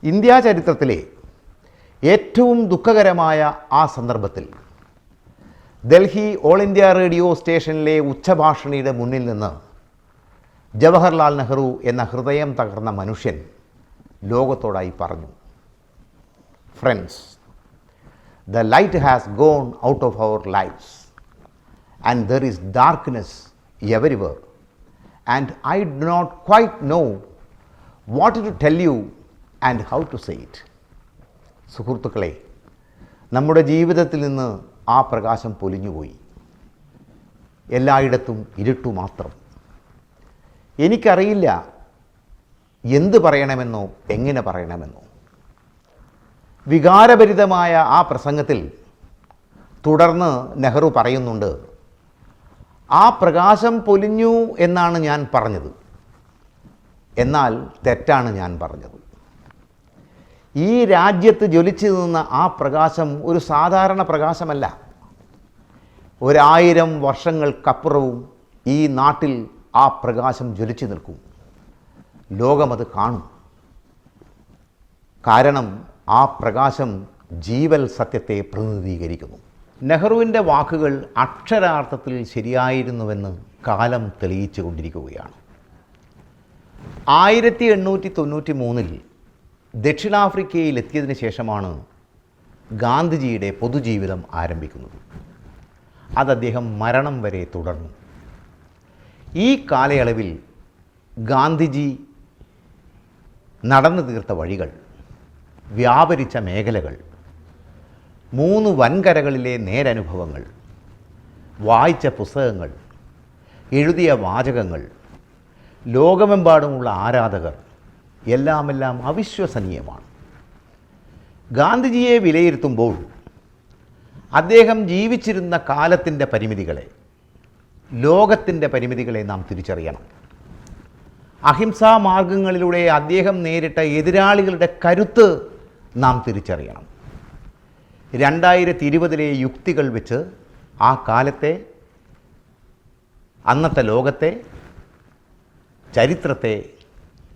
ഇന്ത്യാ ചരിത്രത്തിലെ ഏറ്റവും ദുഃഖകരമായ ആ സന്ദർഭത്തിൽ ഡൽഹി ഓൾ ഇന്ത്യ റേഡിയോ സ്റ്റേഷനിലെ ഉച്ചഭാഷണിയുടെ മുന്നിൽ നിന്ന് ജവഹർലാൽ നെഹ്റു എന്ന ഹൃദയം തകർന്ന മനുഷ്യൻ ലോകത്തോടായി പറഞ്ഞു: friends, the light has gone out of our lives and there is darkness everywhere and I do not quite know what to tell you and how to say it. സുഹൃത്തുക്കളെ, നമ്മുടെ ജീവിതത്തിൽ നിന്ന് ആ പ്രകാശം പൊലിഞ്ഞുപോയി. എല്ലായിടത്തും ഇരുട്ടു മാത്രം. എനിക്കറിയില്ല എന്ത് പറയണമെന്നോ എങ്ങനെ പറയണമെന്നോ. വികാരഭരിതമായ ആ പ്രസംഗത്തിൽ തുടർന്ന് നെഹ്റു പറയുന്നുണ്ട്: ആ പ്രകാശം പൊലിഞ്ഞു എന്നാണ് ഞാൻ പറഞ്ഞത്, എന്നാൽ തെറ്റാണ് ഞാൻ പറഞ്ഞത്. ഈ രാജ്യത്ത് ജ്വലിച്ചു നിന്ന ആ പ്രകാശം ഒരു സാധാരണ പ്രകാശമല്ല. 1000 വർഷങ്ങൾക്കപ്പുറവും ഈ നാട്ടിൽ ആ പ്രകാശം ജ്വലിച്ചു നിൽക്കും. ലോകമത് കാണും. കാരണം ആ പ്രകാശം ജീവൽ സത്യത്തെ പ്രതിനിധീകരിക്കുന്നു. നെഹ്റുവിൻ്റെ വാക്കുകൾ അക്ഷരാർത്ഥത്തിൽ ശരിയായിരുന്നുവെന്ന് കാലം തെളിയിച്ചു കൊണ്ടിരിക്കുകയാണ്. 1893 ദക്ഷിണാഫ്രിക്കയിൽ എത്തിയതിന് ശേഷമാണ് ഗാന്ധിജിയുടെ പൊതുജീവിതം ആരംഭിക്കുന്നത്. അത് അദ്ദേഹം മരണം വരെ തുടർന്നു. ഈ കാലയളവിൽ ഗാന്ധിജി നടന്നു തീർത്ത വഴികൾ, വ്യാപരിച്ച മേഖലകൾ, 3 വൻകരകളിലെ നേരനുഭവങ്ങൾ, വായിച്ച പുസ്തകങ്ങൾ, എഴുതിയ വാചകങ്ങൾ, ലോകമെമ്പാടുമുള്ള ആരാധകർ എല്ലാം അവിശ്വസനീയമാണ്. ഗാന്ധിജിയെ വിലയിരുത്തുമ്പോൾ അദ്ദേഹം ജീവിച്ചിരുന്ന കാലത്തിൻ്റെ പരിമിതികളെ, ലോകത്തിൻ്റെ പരിമിതികളെ നാം തിരിച്ചറിയണം. അഹിംസാ മാർഗങ്ങളിലൂടെ അദ്ദേഹം നേരിട്ട എതിരാളികളുടെ കരുത്ത് നാം തിരിച്ചറിയണം. 2020 യുക്തികൾ വെച്ച് ആ കാലത്തെ, അന്നത്തെ ലോകത്തെ, ചരിത്രത്തെ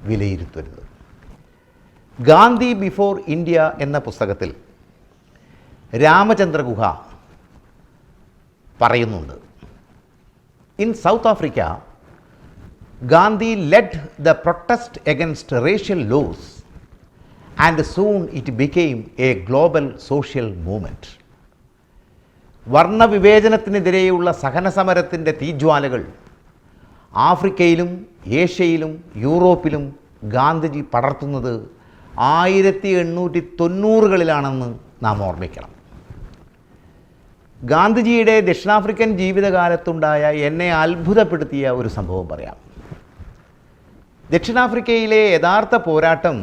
വിലയിരുത്തരുത്. ഗാന്ധി ബിഫോർ ഇന്ത്യ എന്ന പുസ്തകത്തിൽ രാമചന്ദ്ര ഗുഹ പറയുന്നുണ്ട്, in south Africa Gandhi led the protest against racial laws and soon it became a global social movement. വർണ്ണവിവേചനത്തിനെതിരെയുള്ള സഹനസമരത്തിൻ്റെ തീജ്വാലകൾ ആഫ്രിക്കയിലും ഏഷ്യയിലും യൂറോപ്പിലും ഗാന്ധിജി പടർത്തുന്നത് 1890കളിലാണെന്ന് നാം ഓർമ്മിക്കണം. ഗാന്ധിജിയുടെ ദക്ഷിണാഫ്രിക്കൻ ജീവിതകാലത്തുണ്ടായ എന്നെ അത്ഭുതപ്പെടുത്തിയ ഒരു സംഭവം പറയാം. ദക്ഷിണാഫ്രിക്കയിലെ യഥാർത്ഥ പോരാട്ടം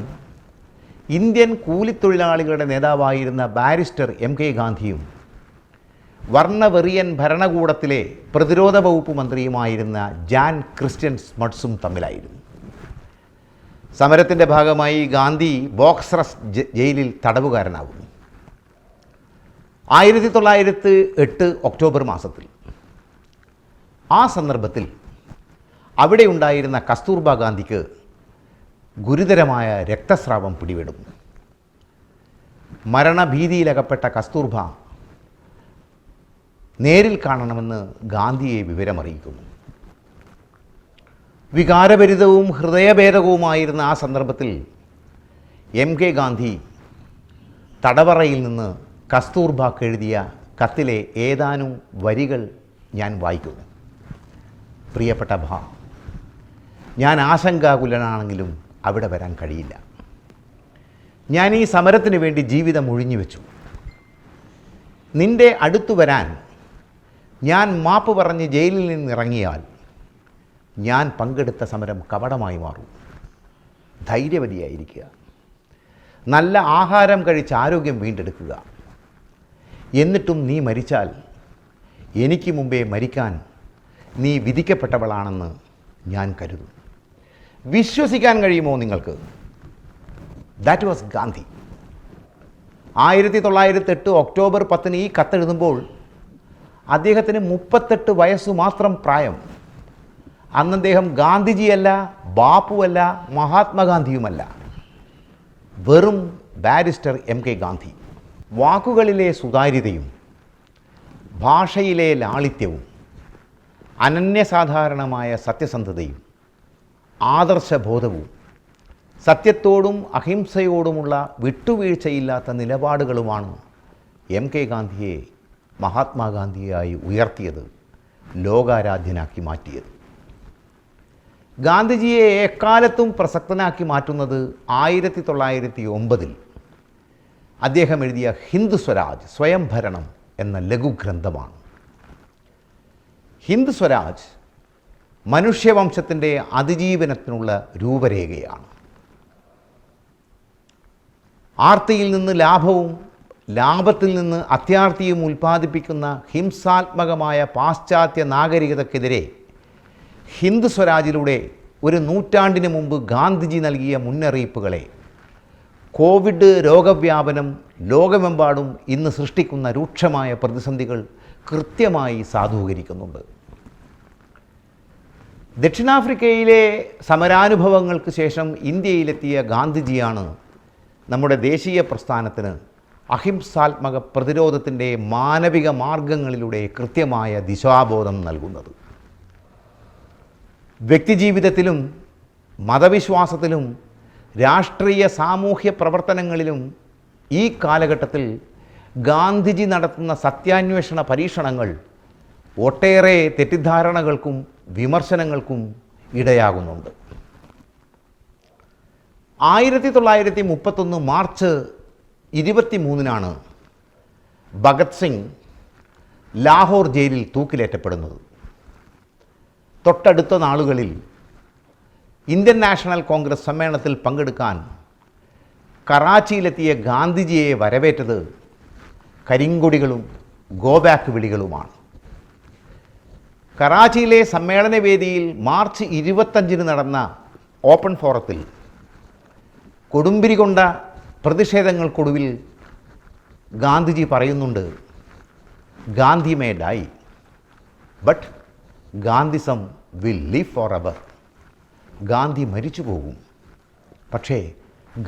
ഇന്ത്യൻ കൂലിത്തൊഴിലാളികളുടെ നേതാവായിരുന്ന ബാരിസ്റ്റർ MK ഗാന്ധിയും വർണ്ണവെറിയൻ ഭരണകൂടത്തിലെ പ്രതിരോധ വകുപ്പ് മന്ത്രിയുമായിരുന്ന ജാൻ ക്രിസ്റ്റ്യൻ സ്മട്സും തമ്മിലായിരുന്നു. സമരത്തിൻ്റെ ഭാഗമായി ഗാന്ധി ബോക്സ്റസ് ജയിലിൽ തടവുകാരനാകുന്നു. 1908 ഒക്ടോബർ മാസത്തിൽ. ആ സന്ദർഭത്തിൽ അവിടെ ഉണ്ടായിരുന്ന കസ്തൂർബ ഗാന്ധിക്ക് ഗുരുതരമായ രക്തസ്രാവം പിടിപെടുന്നു. മരണഭീതിയിലകപ്പെട്ട കസ്തൂർബ നേരിൽ കാണണമെന്ന് ഗാന്ധിയെ വിവരമറിയിക്കുന്നു. വികാരഭരിതവും ഹൃദയഭേദകവുമായിരുന്ന ആ സന്ദർഭത്തിൽ MK ഗാന്ധി തടവറയിൽ നിന്ന് കസ്തൂർബാക്ക് എഴുതിയ കത്തിലെ ഏതാനും വരികൾ ഞാൻ വായിക്കുന്നു. പ്രിയപ്പെട്ട ഭാ, ഞാൻ ആശങ്കാകുലനാണെങ്കിലും അവിടെ വരാൻ കഴിയില്ല. ഞാൻ ഈ സമരത്തിന് വേണ്ടി ജീവിതം ഒഴിഞ്ഞുവെച്ചു. നിൻ്റെ അടുത്തു വരാൻ ഞാൻ മാപ്പ് പറഞ്ഞ് ജയിലിൽ നിന്നിറങ്ങിയാൽ ഞാൻ പങ്കെടുത്ത സമരം കപടമായി മാറും. ധൈര്യവതിയായിരിക്കുക. നല്ല ആഹാരം കഴിച്ച് ആരോഗ്യം വീണ്ടെടുക്കുക. എന്നിട്ടും നീ മരിച്ചാൽ എനിക്ക് മുമ്പേ മരിക്കാൻ നീ വിധിക്കപ്പെട്ടവളാണെന്ന് ഞാൻ കരുതും. വിശ്വസിക്കാൻ കഴിയുമോ നിങ്ങൾക്ക്? That was Gandhi. 1908 ഒക്ടോബർ 10 ഈ കത്തെഴുതുമ്പോൾ അദ്ദേഹത്തിന് 38 വയസ്സു മാത്രം പ്രായം. അന്ന് അദ്ദേഹം ഗാന്ധിജിയല്ല, ബാപ്പുവല്ല, മഹാത്മാഗാന്ധിയുമല്ല, വെറും ബാരിസ്റ്റർ MK ഗാന്ധി. വാക്കുകളിലെ സുതാര്യതയും ഭാഷയിലെ ലാളിത്യവും അനന്യസാധാരണമായ സത്യസന്ധതയും ആദർശബോധവും സത്യത്തോടും അഹിംസയോടുമുള്ള വിട്ടുവീഴ്ചയില്ലാത്ത നിലപാടുകളുമാണ് MK ഗാന്ധിയെ മഹാത്മാഗാന്ധിയായി ഉയർത്തിയത്, ലോകാരാധ്യനാക്കി മാറ്റിയത്. ഗാന്ധിജിയെ എക്കാലത്തും പ്രസക്തനാക്കി മാറ്റുന്നത് 1909 അദ്ദേഹം എഴുതിയ ഹിന്ദ് സ്വരാജ് സ്വയംഭരണം എന്ന ലഘുഗ്രന്ഥമാണ്. ഹിന്ദ് സ്വരാജ് മനുഷ്യവംശത്തിൻ്റെ അതിജീവനത്തിനുള്ള രൂപരേഖയാണ്. ആർത്തിയിൽ നിന്ന് ലാഭവും ലാഭത്തിൽ നിന്ന് അത്യാർത്തിയും ഉൽപ്പാദിപ്പിക്കുന്ന ഹിംസാത്മകമായ പാശ്ചാത്യ നാഗരികതയ്ക്കെതിരെ ഹിന്ദ് സ്വരാജിലൂടെ ഒരു നൂറ്റാണ്ടിന് മുമ്പ് ഗാന്ധിജി നൽകിയ മുന്നറിയിപ്പുകളെ കോവിഡ് രോഗവ്യാപനം ലോകമെമ്പാടും ഇന്ന് സൃഷ്ടിക്കുന്ന രൂക്ഷമായ പ്രതിസന്ധികൾ കൃത്യമായി സാധൂകരിക്കുന്നുണ്ട്. ദക്ഷിണാഫ്രിക്കയിലെ സമരാനുഭവങ്ങൾക്ക് ശേഷം ഇന്ത്യയിലെത്തിയ ഗാന്ധിജിയാണ് നമ്മുടെ ദേശീയ പ്രസ്ഥാനത്തിന് അഹിംസാത്മക പ്രതിരോധത്തിൻ്റെ മാനവിക മാർഗങ്ങളിലൂടെ കൃത്യമായ ദിശാബോധം നൽകുന്നത്. വ്യക്തിജീവിതത്തിലും മതവിശ്വാസത്തിലും രാഷ്ട്രീയ സാമൂഹ്യ പ്രവർത്തനങ്ങളിലും ഈ കാലഘട്ടത്തിൽ ഗാന്ധിജി നടത്തുന്ന സത്യാന്വേഷണ പരീക്ഷണങ്ങൾ ഒട്ടേറെ തെറ്റിദ്ധാരണകൾക്കും വിമർശനങ്ങൾക്കും ഇടയാകുന്നുണ്ട്. 1931 മാർച്ച് 23-നാണ് ഭഗത് സിംഗ് ലാഹോർ ജയിലിൽ തൂക്കിലേറ്റപ്പെടുന്നത്. തൊട്ടടുത്ത നാളുകളിൽ ഇന്ത്യൻ നാഷണൽ കോൺഗ്രസ് സമ്മേളനത്തിൽ പങ്കെടുക്കാൻ കറാച്ചിയിലെത്തിയ ഗാന്ധിജിയെ വരവേറ്റത് കരിങ്കൊടികളും ഗോബാക്ക് വിളികളുമാണ്. കറാച്ചിയിലെ സമ്മേളനവേദിയിൽ മാർച്ച് 25 നടന്ന ഓപ്പൺ ഫോറത്തിൽ കൊടുമ്പിരി കൊണ്ട പ്രതിഷേധങ്ങൾക്കൊടുവിൽ ഗാന്ധിജി പറയുന്നുണ്ട്, Gandhi may die but Gandhism will live for ever. Gandhi മരിച്ചു പോകും, പക്ഷേ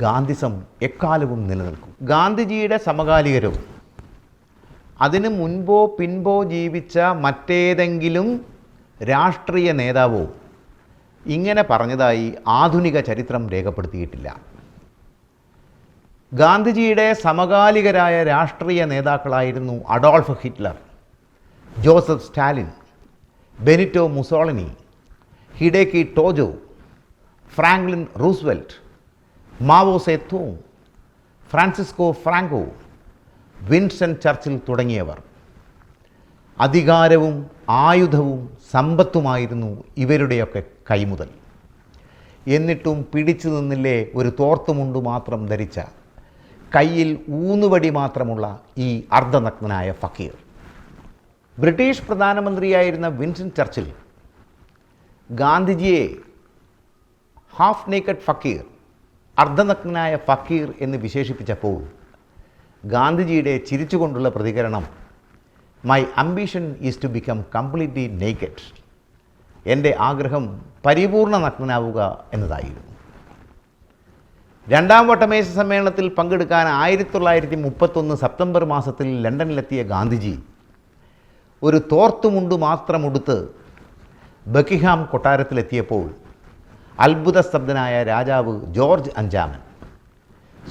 ഗാന്ധിസം എക്കാലവും നിലനിൽക്കും. ഗാന്ധിജിയുടെ സമകാലികരോ അതിനു മുൻപോ പിൻപോ ജീവിച്ച മറ്റേതെങ്കിലും രാഷ്ട്രീയ നേതാവോ ഇങ്ങനെ പറഞ്ഞതായി ആധുനിക ചരിത്രം രേഖപ്പെടുത്തിയിട്ടില്ല. ഗാന്ധിജിയുടെ സമകാലികരായ രാഷ്ട്രീയ നേതാക്കളായിരുന്നു Adolf Hitler, Joseph Stalin, Benito Mussolini, Hideki Tojo, Franklin Roosevelt, Mao Zedong, Francisco Franco, Winston Churchill തുടങ്ങിയവർ. അധികാരവും ആയുധവും സമ്പത്തുമായിരുന്നു ഇവരുടെയൊക്കെ കൈമുതൽ. എന്നിട്ടും പിടിച്ചു നിന്നില്ലേ ഒരു തോർത്തുമുണ്ടു മാത്രം ധരിച്ച, കയ്യിൽ ഊന്നുവടി മാത്രമുള്ള ഈ അർദ്ധനഗ്നനായ ഫക്കീർ. ബ്രിട്ടീഷ് പ്രധാനമന്ത്രിയായിരുന്ന വിൻസ്റ്റൺ ചർച്ചിൽ ഗാന്ധിജിയെ ഹാഫ് നേക്കഡ് ഫക്കീർ, അർദ്ധനഗ്നനായ ഫക്കീർ എന്ന് വിശേഷിപ്പിച്ചപ്പോൾ ഗാന്ധിജിയുടെ ചിരിച്ചുകൊണ്ടുള്ള പ്രതികരണം, my ambition is to become completely naked, എൻ്റെ ആഗ്രഹം പരിപൂർണ നഗ്നനാവുക എന്നതായിരുന്നു. രണ്ടാം വട്ടമേശ സമ്മേളനത്തിൽ പങ്കെടുക്കാൻ 1931 സെപ്റ്റംബർ മാസത്തിൽ ലണ്ടനിലെത്തിയ ഗാന്ധിജി ഒരു തോർത്തുമുണ്ട് മാത്രമുടുത്ത് ബക്കിംഗ്ഹാം കൊട്ടാരത്തിലെത്തിയപ്പോൾ അത്ഭുതസ്തബ്ധനായ രാജാവ് ജോർജ് അഞ്ചാമൻ,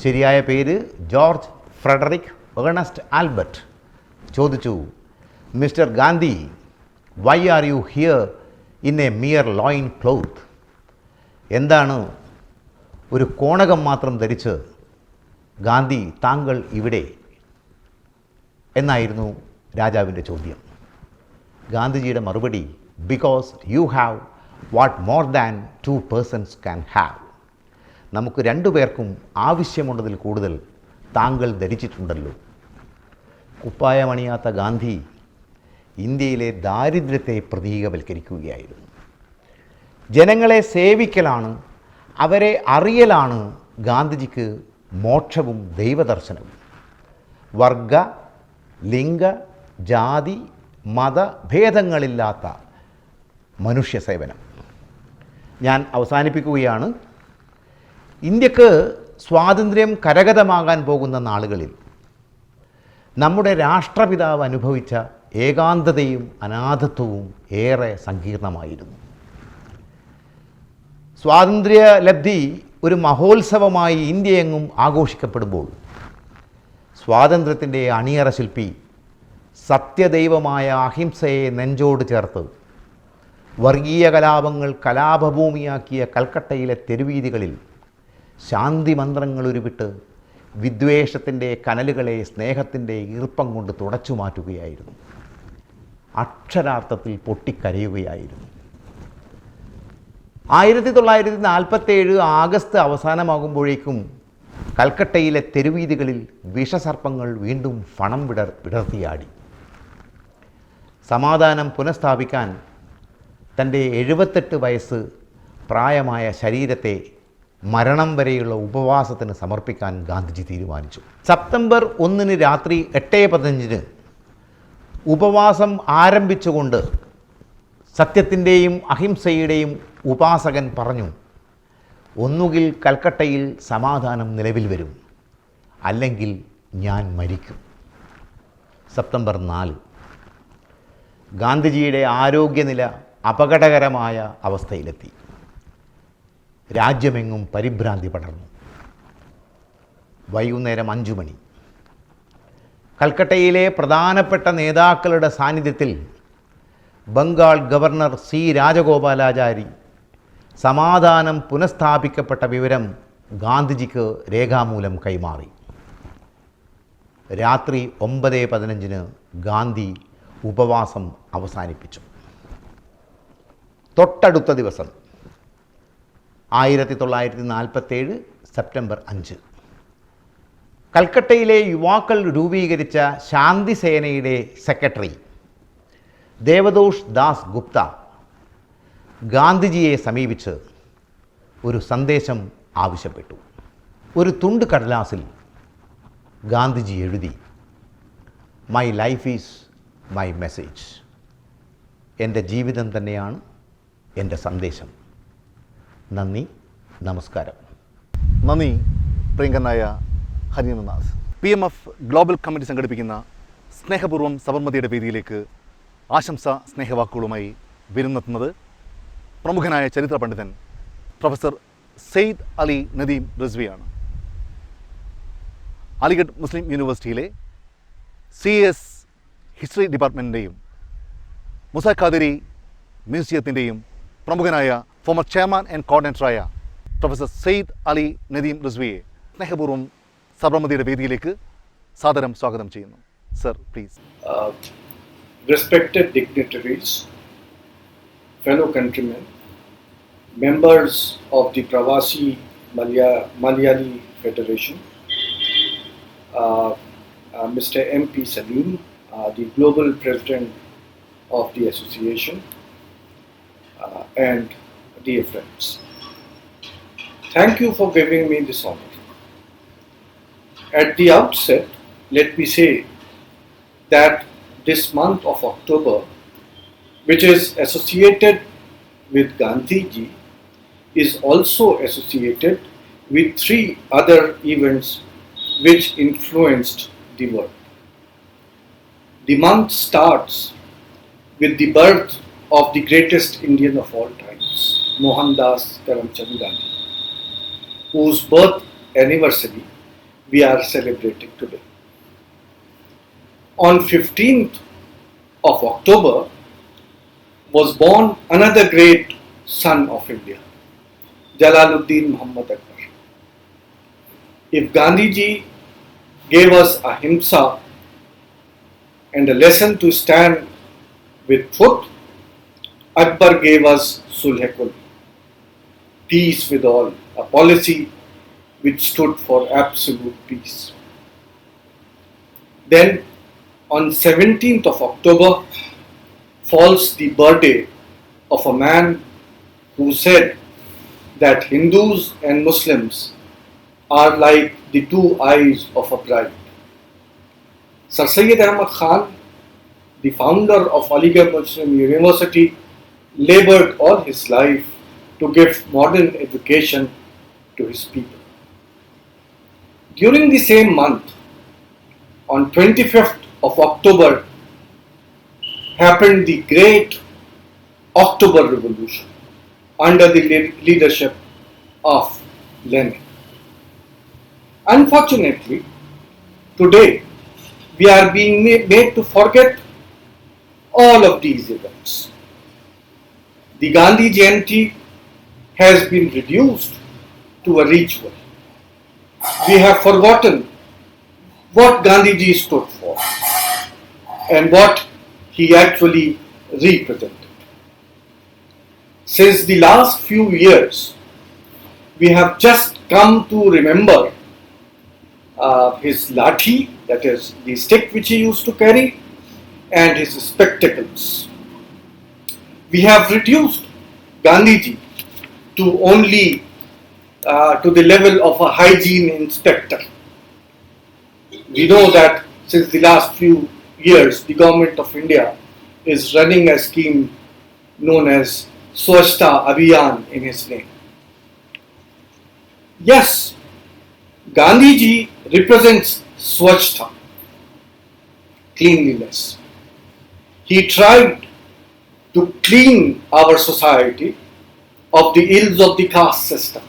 ശരിയായ പേര് ജോർജ് ഫ്രെഡറിക് ഏണസ്റ്റ് ആൽബർട്ട്, ചോദിച്ചു, mister Gandhi, why are you here in a mere loincloth? എന്താണ് ഒരു കോണകം മാത്രം ധരിച്ച് ഗാന്ധി താങ്കൾ ഇവിടെ എന്നായിരുന്നു രാജാവിൻ്റെ ചോദ്യം. ഗാന്ധിജിയുടെ മറുപടി, because you have what more than 2 persons can have. നമുക്ക് 2 പേർക്കും ആവശ്യമുള്ളതിൽ കൂടുതൽ താങ്കൾ ധരിച്ചിട്ടുണ്ടല്ലോ. കുപ്പായമണിയാത്ത ഗാന്ധി ഇന്ത്യയിലെ ദാരിദ്ര്യത്തെ പ്രതീകവൽക്കരിക്കുകയായിരുന്നു. ജനങ്ങളെ സേവിക്കലാണ്, അവരെ അറിയലാണ് ഗാന്ധിജിക്ക് മോക്ഷവും ദൈവദർശനവും. വർഗ, ലിംഗ, ജാതി, മതഭേദങ്ങളില്ലാത്ത മനുഷ്യ സേവനം. ഞാൻ അവസാനിപ്പിക്കുകയാണ്. ഇന്ത്യക്ക് സ്വാതന്ത്ര്യം കരഗതമാകാൻ പോകുന്ന നാളുകളിൽ നമ്മുടെ രാഷ്ട്രപിതാവ് അനുഭവിച്ച ഏകാന്തതയും അനാഥത്വവും ഏറെ സങ്കീർണമായിരുന്നു. സ്വാതന്ത്ര്യലബ്ധി ഒരു മഹോത്സവമായി ഇന്ത്യയെങ്ങും ആഘോഷിക്കപ്പെടുമ്പോൾ സ്വാതന്ത്ര്യത്തിൻ്റെ അണിയറ ശില്പി സത്യദൈവമായ അഹിംസയെ നെഞ്ചോട് ചേർത്ത് വർഗീയ കലാപങ്ങൾ കലാപഭൂമിയാക്കിയ കൽക്കട്ടയിലെ തെരുവീതികളിൽ ശാന്തി മന്ത്രങ്ങൾ ഉരുവിട്ട് വിദ്വേഷത്തിൻ്റെ കനലുകളെ സ്നേഹത്തിൻ്റെ ഈർപ്പം കൊണ്ട് തുടച്ചു മാറ്റുകയായിരുന്നു. അക്ഷരാർത്ഥത്തിൽ പൊട്ടിക്കരയുകയായിരുന്നു. 1947 ആഗസ്റ്റ് അവസാനമാകുമ്പോഴേക്കും കൽക്കട്ടയിലെ തെരുവീതികളിൽ വിഷസർപ്പങ്ങൾ വീണ്ടും ഫണം വിടർത്തിയാടി. സമാധാനം പുനഃസ്ഥാപിക്കാൻ തൻ്റെ 78 വയസ്സ് പ്രായമായ ശരീരത്തെ മരണം വരെയുള്ള ഉപവാസത്തിന് സമർപ്പിക്കാൻ ഗാന്ധിജി തീരുമാനിച്ചു. സെപ്റ്റംബർ 1 രാത്രി 8:15 ഉപവാസം ആരംഭിച്ചുകൊണ്ട് സത്യത്തിൻ്റെയും അഹിംസയുടെയും ഉപാസകൻ പറഞ്ഞു, ഒന്നുകിൽ കൽക്കട്ടയിൽ സമാധാനം നിലവിൽ വരും, അല്ലെങ്കിൽ ഞാൻ മരിക്കും. സെപ്റ്റംബർ 4 ഗാന്ധിജിയുടെ ആരോഗ്യനില അപകടകരമായ അവസ്ഥയിലെത്തി. രാജ്യമെങ്ങും പരിഭ്രാന്തി പടർന്നു. വൈകുന്നേരം 5 മണി കൽക്കട്ടയിലെ പ്രധാനപ്പെട്ട നേതാക്കളുടെ സാന്നിധ്യത്തിൽ ബംഗാൾ ഗവർണർ സി രാജഗോപാലാചാരി സമാധാനം പുനഃസ്ഥാപിക്കപ്പെട്ട വിവരം ഗാന്ധിജിക്ക് രേഖാമൂലം കൈമാറി. രാത്രി 9:15 ഗാന്ധി ഉപവാസം അവസാനിപ്പിച്ചു. തൊട്ടടുത്ത ദിവസം 1947 സെപ്റ്റംബർ 5 കൽക്കട്ടയിലെ യുവാക്കൾ രൂപീകരിച്ച ശാന്തിസേനയുടെ സെക്രട്ടറി ദേവദോഷ് ദാസ് ഗുപ്ത ഗാന്ധിജിയെ സമീപിച്ച് ഒരു സന്ദേശം ആവശ്യപ്പെട്ടു. ഒരു തുണ്ട് കടലാസിൽ ഗാന്ധിജി എഴുതി, my life is my message. എൻ്റെ ജീവിതം തന്നെയാണ് എൻ്റെ സന്ദേശം. നന്ദി, നമസ്കാരം. നന്ദി പ്രിയങ്കരനായ ഹരീന്ദ്രനാഥ്. PMF ഗ്ലോബൽ കമ്മിറ്റി സംഘടിപ്പിക്കുന്ന സ്നേഹപൂർവ്വം സബർമതിയുടെ വേദിയിലേക്ക് ആശംസ സ്നേഹവാക്കുകളുമായി വിരുന്നെത്തുന്നത് പ്രമുഖനായ ചരിത്ര പണ്ഡിതൻ പ്രൊഫസർ സെയ്ദ് അലി നദീം റിസ്വിയാണ്. അലിഗഡ് മുസ്ലിം യൂണിവേഴ്സിറ്റിയിലെ CAS ഹിസ്റ്ററി ഡിപ്പാർട്ട്മെൻറ്റിൻ്റെയും മുസ ഖാദിരി മ്യൂസിയത്തിൻ്റെയും പ്രമുഖനായ ഫോമർ ചെയർമാൻ ആൻഡ് കോർഡിനേറ്ററായ പ്രൊഫസർ സെയ്ദ് അലി നദീം റിസ്വിയെ സ്നേഹപൂർവ്വം സബർമതിയുടെ വേദിയിലേക്ക് സാദരം സ്വാഗതം ചെയ്യുന്നു. Sir, please. Respected dignitaries, fellow countrymen, members of the Pravasi Malayali Federation, Mr. M.P. Salim, the global president of the association, and dear friends. Thank you for giving me this honor. At the outset, let me say that this month of October, which is associated with Gandhiji, is also associated with 3 other events which influenced the world. The month starts with the birth of the greatest Indian of all times, Mohandas Karamchand Gandhi, whose birth anniversary we are celebrating today. On 15th of October was born another great son of India, Jalaluddin Muhammad Akbar. If Gandhiji gave us ahimsa and a lesson to stand with foot, Akbar gave us Sulh-e-Kul, peace with all, a policy which stood for absolute peace. Then on 17th of October falls the birthday of a man who said that Hindus and Muslims are like the 2 eyes of a bride. Sir Syed Ahmad Khan, the founder of Aligarh Muslim University, labored all his life to give modern education to his people. During the same month, on 25th of October, happened the great October Revolution under the leadership of Lenin. Unfortunately, today we are being made to forget all of these events. The Gandhi Jayanti has been reduced to a ritual. We have forgotten what Gandhiji stood for and what he actually represented. Since the last few years, we have just come to remember his lathi, that is the stick which he used to carry, and his spectacles. We have reduced Gandhiji to only to the level of a hygiene inspector. We know that since the last few years, the government of India is running a scheme known as Swachhta Abhiyan in his name. Yes, Gandhiji represents Swachhta, cleanliness. He tried to clean our society of the ills of the caste system.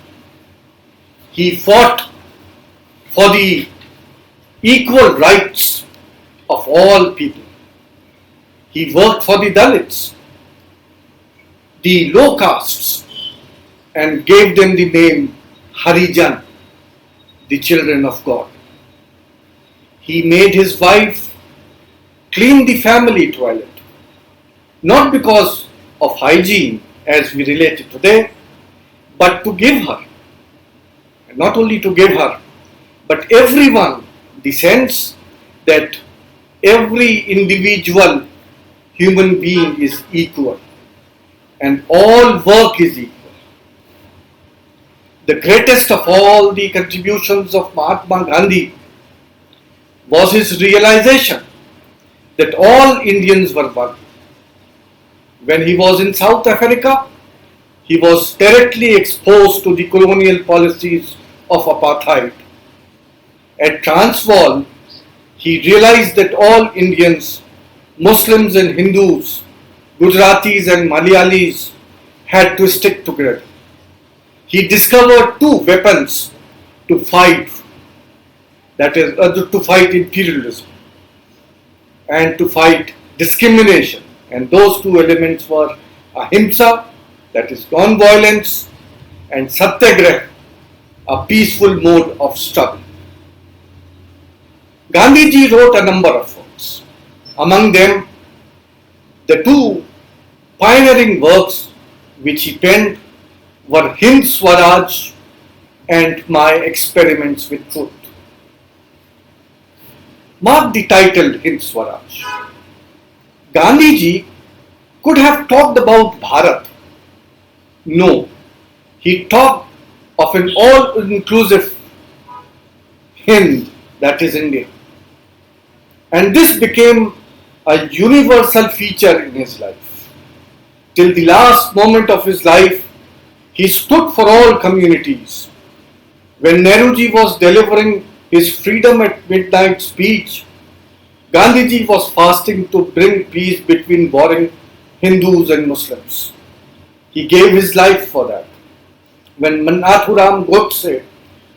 He fought for the equal rights of all people. He worked for the Dalits, the low castes, and gave them the name Harijan, the children of God. he made his wife clean the family toilet. Not because of hygiene as we relate it today, but to give her, and not only to give her, but everyone the sense that every individual human being is equal and all work is equal. The greatest of all the contributions of Mahatma Gandhi was his realization that all Indians were one. When he was in South Africa, he was directly exposed to the colonial policies of apartheid. At Transvaal, he realized that all Indians, Muslims and Hindus, Gujaratis and Malayalis had to stick together. He discovered two weapons to fight, that is, to fight imperialism and to fight discrimination. And those two elements were ahimsa, that is non-violence, and satyagraha, a peaceful mode of struggle. Gandhiji wrote a number of works. Among them, the two pioneering works which he penned were Hind Swaraj and My Experiments with Truth. Mark the title Hind Swaraj. Gandhiji could have talked about Bharat. No, he talked of an all-inclusive Hind, that is India. And this became a universal feature in his life. Till the last moment of his life, he stood for all communities. When Nehruji was delivering his freedom at midnight speech, Gandhiji was fasting to bring peace between warring Hindus and Muslims. He gave his life for that. When Nathuram Godse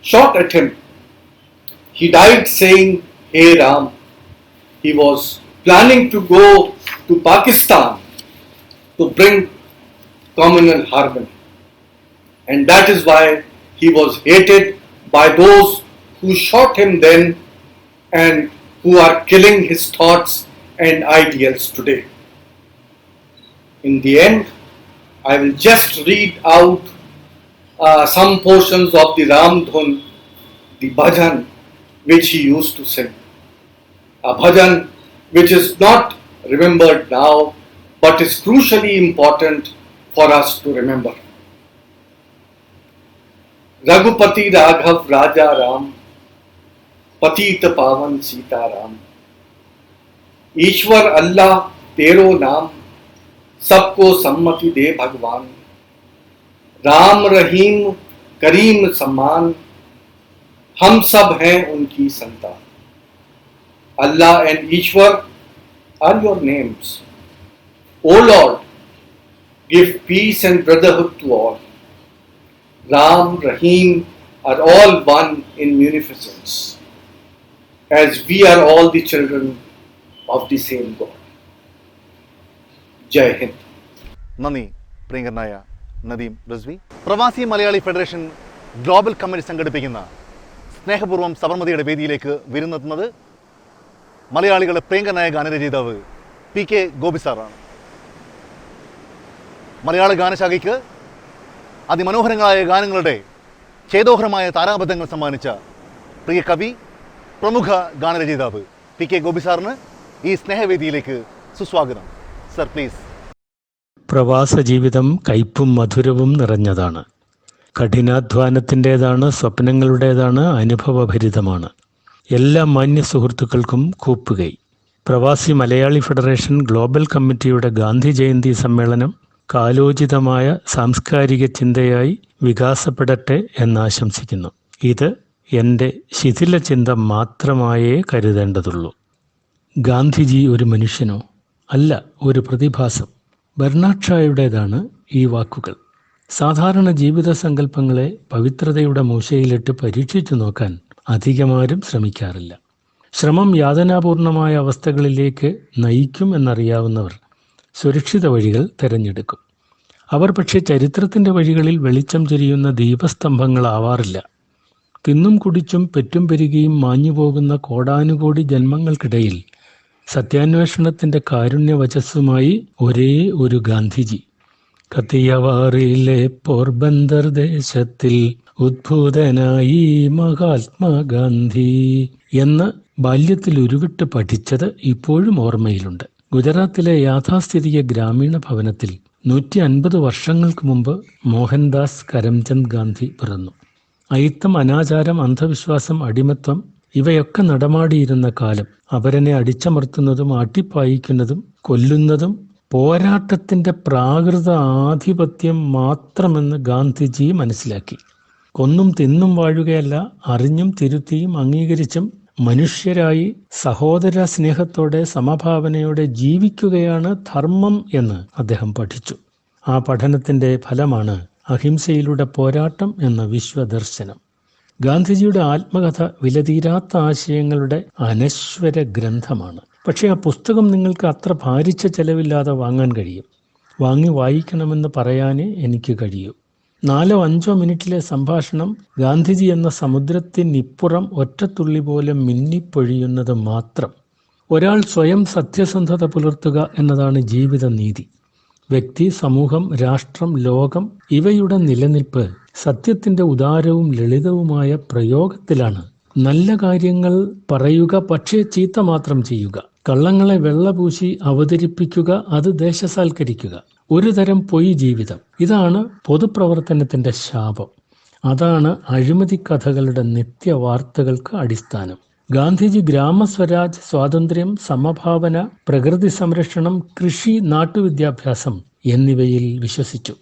shot at him, he died saying, "Hey Ram." He was planning to go to Pakistan to bring communal harmony. And that is why he was hated by those who shot him then and who are killing his thoughts and ideals today. In the end, I will just read out some portions of the Ram Dhun, the bhajan, which he used to sing. A bhajan which is not remembered now, but is crucially important for us to remember. Raghupati Raghav Raja Ram, Patita Pavan Sita Ram, Ishwar Allah Tero Naam, Sabko Sammati De Bhagwan, Ram Rahim Kareem Samman, Hum Sab Hain Unki Santan. Allah and Ishwar are your names. O Lord, give peace and brotherhood to all. Ram, Rahim are all one in munificence, as we are all the children of the same God. Jai Hind. നന്ദി പ്രിയങ്കരനായ നദീം റസ്വി. പ്രവാസി മലയാളി ഫെഡറേഷൻ ഗ്ലോബൽ കമ്മിറ്റി സംഘടിപ്പിക്കുന്ന സ്നേഹപൂർവ്വം സബർമതിയുടെ വേദിയിലേക്ക് വിരുന്നെത്തുന്നത് മലയാളികളുടെ പ്രിയങ്കരനായ ഗാനരചയിതാവ് പി കെ ഗോപി സാറാണ്. മലയാള ഗാനശാഖയ്ക്ക് അതിമനോഹരങ്ങളായ ഗാനങ്ങളുടെ ഛേദോഹരമായ താരാബദ്ധങ്ങൾ സമ്മാനിച്ച പ്രിയ കവി, പ്രമുഖ ഗാനരചയിതാവ് പി കെ ഗോപി സാറിന് ഈ സ്നേഹവേദിയിലേക്ക് സുസ്വാഗതം. Sir please. പ്രവാസ ജീവിതം കയ്പും മധുരവും നിറഞ്ഞതാണ്. കഠിനാധ്വാനത്തിൻ്റേതാണ്, സ്വപ്നങ്ങളുടേതാണ്, അനുഭവഭരിതമാണ്. എല്ലാ മാന്യ സുഹൃത്തുക്കൾക്കും കൂപ്പുകൈ. പ്രവാസി മലയാളി ഫെഡറേഷൻ ഗ്ലോബൽ കമ്മിറ്റിയുടെ ഗാന്ധി ജയന്തി സമ്മേളനം കാലോചിതമായ സാംസ്കാരിക ചിന്തയായി വികാസപ്പെടട്ടെ എന്നാശംസിക്കുന്നു. ഇത് എൻ്റെ ശിഥില ചിന്ത മാത്രമായേ കരുതേണ്ടതുള്ളൂ. ഗാന്ധിജി ഒരു മനുഷ്യനോ? അല്ല, ഒരു പ്രതിഭാസം. ബെർണാഡ് ഷായുടേതാണ് ഈ വാക്കുകൾ. സാധാരണ ജീവിത സങ്കല്പങ്ങളെ പവിത്രതയുടെ മൂശയിലിട്ട് പരീക്ഷിച്ചു നോക്കാൻ അധികമാരും ശ്രമിക്കാറില്ല. ശ്രമം യാതനാപൂർണമായ അവസ്ഥകളിലേക്ക് നയിക്കും എന്നറിയാവുന്നവർ സുരക്ഷിത വഴികൾ തിരഞ്ഞെടുക്കും. അവർ പക്ഷേ ചരിത്രത്തിൻ്റെ വഴികളിൽ വെളിച്ചം ചൊരിയുന്ന ദീപസ്തംഭങ്ങളാവാറില്ല. തിന്നും കുടിച്ചും പെറ്റും പെരുകിയും മാഞ്ഞുപോകുന്ന കോടാനുകോടി ജന്മങ്ങൾക്കിടയിൽ സത്യാന്വേഷണത്തിന്റെ കാരുണ്യവചസ്സുമായി ഒരേ ഒരു ഗാന്ധിജി. കത്തിയവാറിലെ പോർബന്ദർ ദേശത്തിൽ ഉദ്ഭൂതനായി മഹാത്മാഗാന്ധി എന്ന് ബാല്യത്തിൽ ഉരുവിട്ട് പഠിച്ചത് ഇപ്പോഴും ഓർമ്മയിലുണ്ട്. ഗുജറാത്തിലെ യാഥാസ്ഥിതിക ഗ്രാമീണ ഭവനത്തിൽ 150 വർഷങ്ങൾക്ക് മുമ്പ് മോഹൻദാസ് കരംചന്ദ് ഗാന്ധി പിറന്നു. അയിത്തം, അനാചാരം, അന്ധവിശ്വാസം, അടിമത്വം ഇവയൊക്കെ നടമാടിയിരുന്ന കാലം. അവരനെ അടിച്ചമർത്തുന്നതും ആട്ടിപ്പായിക്കുന്നതും കൊല്ലുന്നതും പോരാട്ടത്തിന്റെ പ്രാകൃത ആധിപത്യം മാത്രമെന്ന് ഗാന്ധിജി മനസ്സിലാക്കി. കൊന്നും തിന്നും വാഴുകയല്ല, അറിഞ്ഞും തിരുത്തിയും അംഗീകരിച്ചും മനുഷ്യരായി സഹോദര സ്നേഹത്തോടെ സമഭാവനയോടെ ജീവിക്കുകയാണ് ധർമ്മം എന്ന് അദ്ദേഹം പഠിച്ചു. ആ പഠനത്തിന്റെ ഫലമാണ് അഹിംസയിലൂടെ പോരാട്ടം എന്ന വിശ്വദർശനം. ഗാന്ധിജിയുടെ ആത്മകഥ വിലതീരാത്ത ആശയങ്ങളുടെ അനശ്വര ഗ്രന്ഥമാണ്. പക്ഷേ ആ പുസ്തകം നിങ്ങൾക്ക് അത്ര ഭാരിച്ച ചെലവില്ലാതെ വാങ്ങാൻ കഴിയും. വാങ്ങി വായിക്കണമെന്ന് പറയാനേ എനിക്ക് കഴിയൂ. 4-5 മിനിറ്റിലെ സംഭാഷണം ഗാന്ധിജി എന്ന സമുദ്രത്തിനിപ്പുറം ഒറ്റത്തുള്ളി പോലെ മിന്നിപ്പൊഴിയുന്നത് മാത്രം. ഒരാൾ സ്വയം സത്യസന്ധത പുലർത്തുക എന്നതാണ് ജീവിത നീതി. വ്യക്തി, സമൂഹം, രാഷ്ട്രം, ലോകം ഇവയുടെ നിലനിൽപ്പ് സത്യത്തിന്റെ ഉദാരവും ലളിതവുമായ പ്രയോഗത്തിലാണ്. നല്ല കാര്യങ്ങൾ പറയുക, പക്ഷേ ചീത്ത മാത്രം ചെയ്യുക. കള്ളങ്ങളെ വെള്ളപൂശി അവതരിപ്പിക്കുക, അത് ദേശസാൽക്കരിക്കുക. ഒരു തരം പൊയ് ജീവിതം. ഇതാണ് പൊതുപ്രവർത്തനത്തിന്റെ ശാപം. അതാണ് അഴിമതി കഥകളുടെ നിത്യവാർത്തകൾക്ക് അടിസ്ഥാനം. ഗാന്ധിജി ഗ്രാമസ്വരാജ്, സ്വാതന്ത്ര്യം, സമഭാവന, പ്രകൃതി സംരക്ഷണം, കൃഷി, നാട്ടുവിദ്യാഭ്യാസം എന്നിവയിൽ വിശ്വസിച്ചു.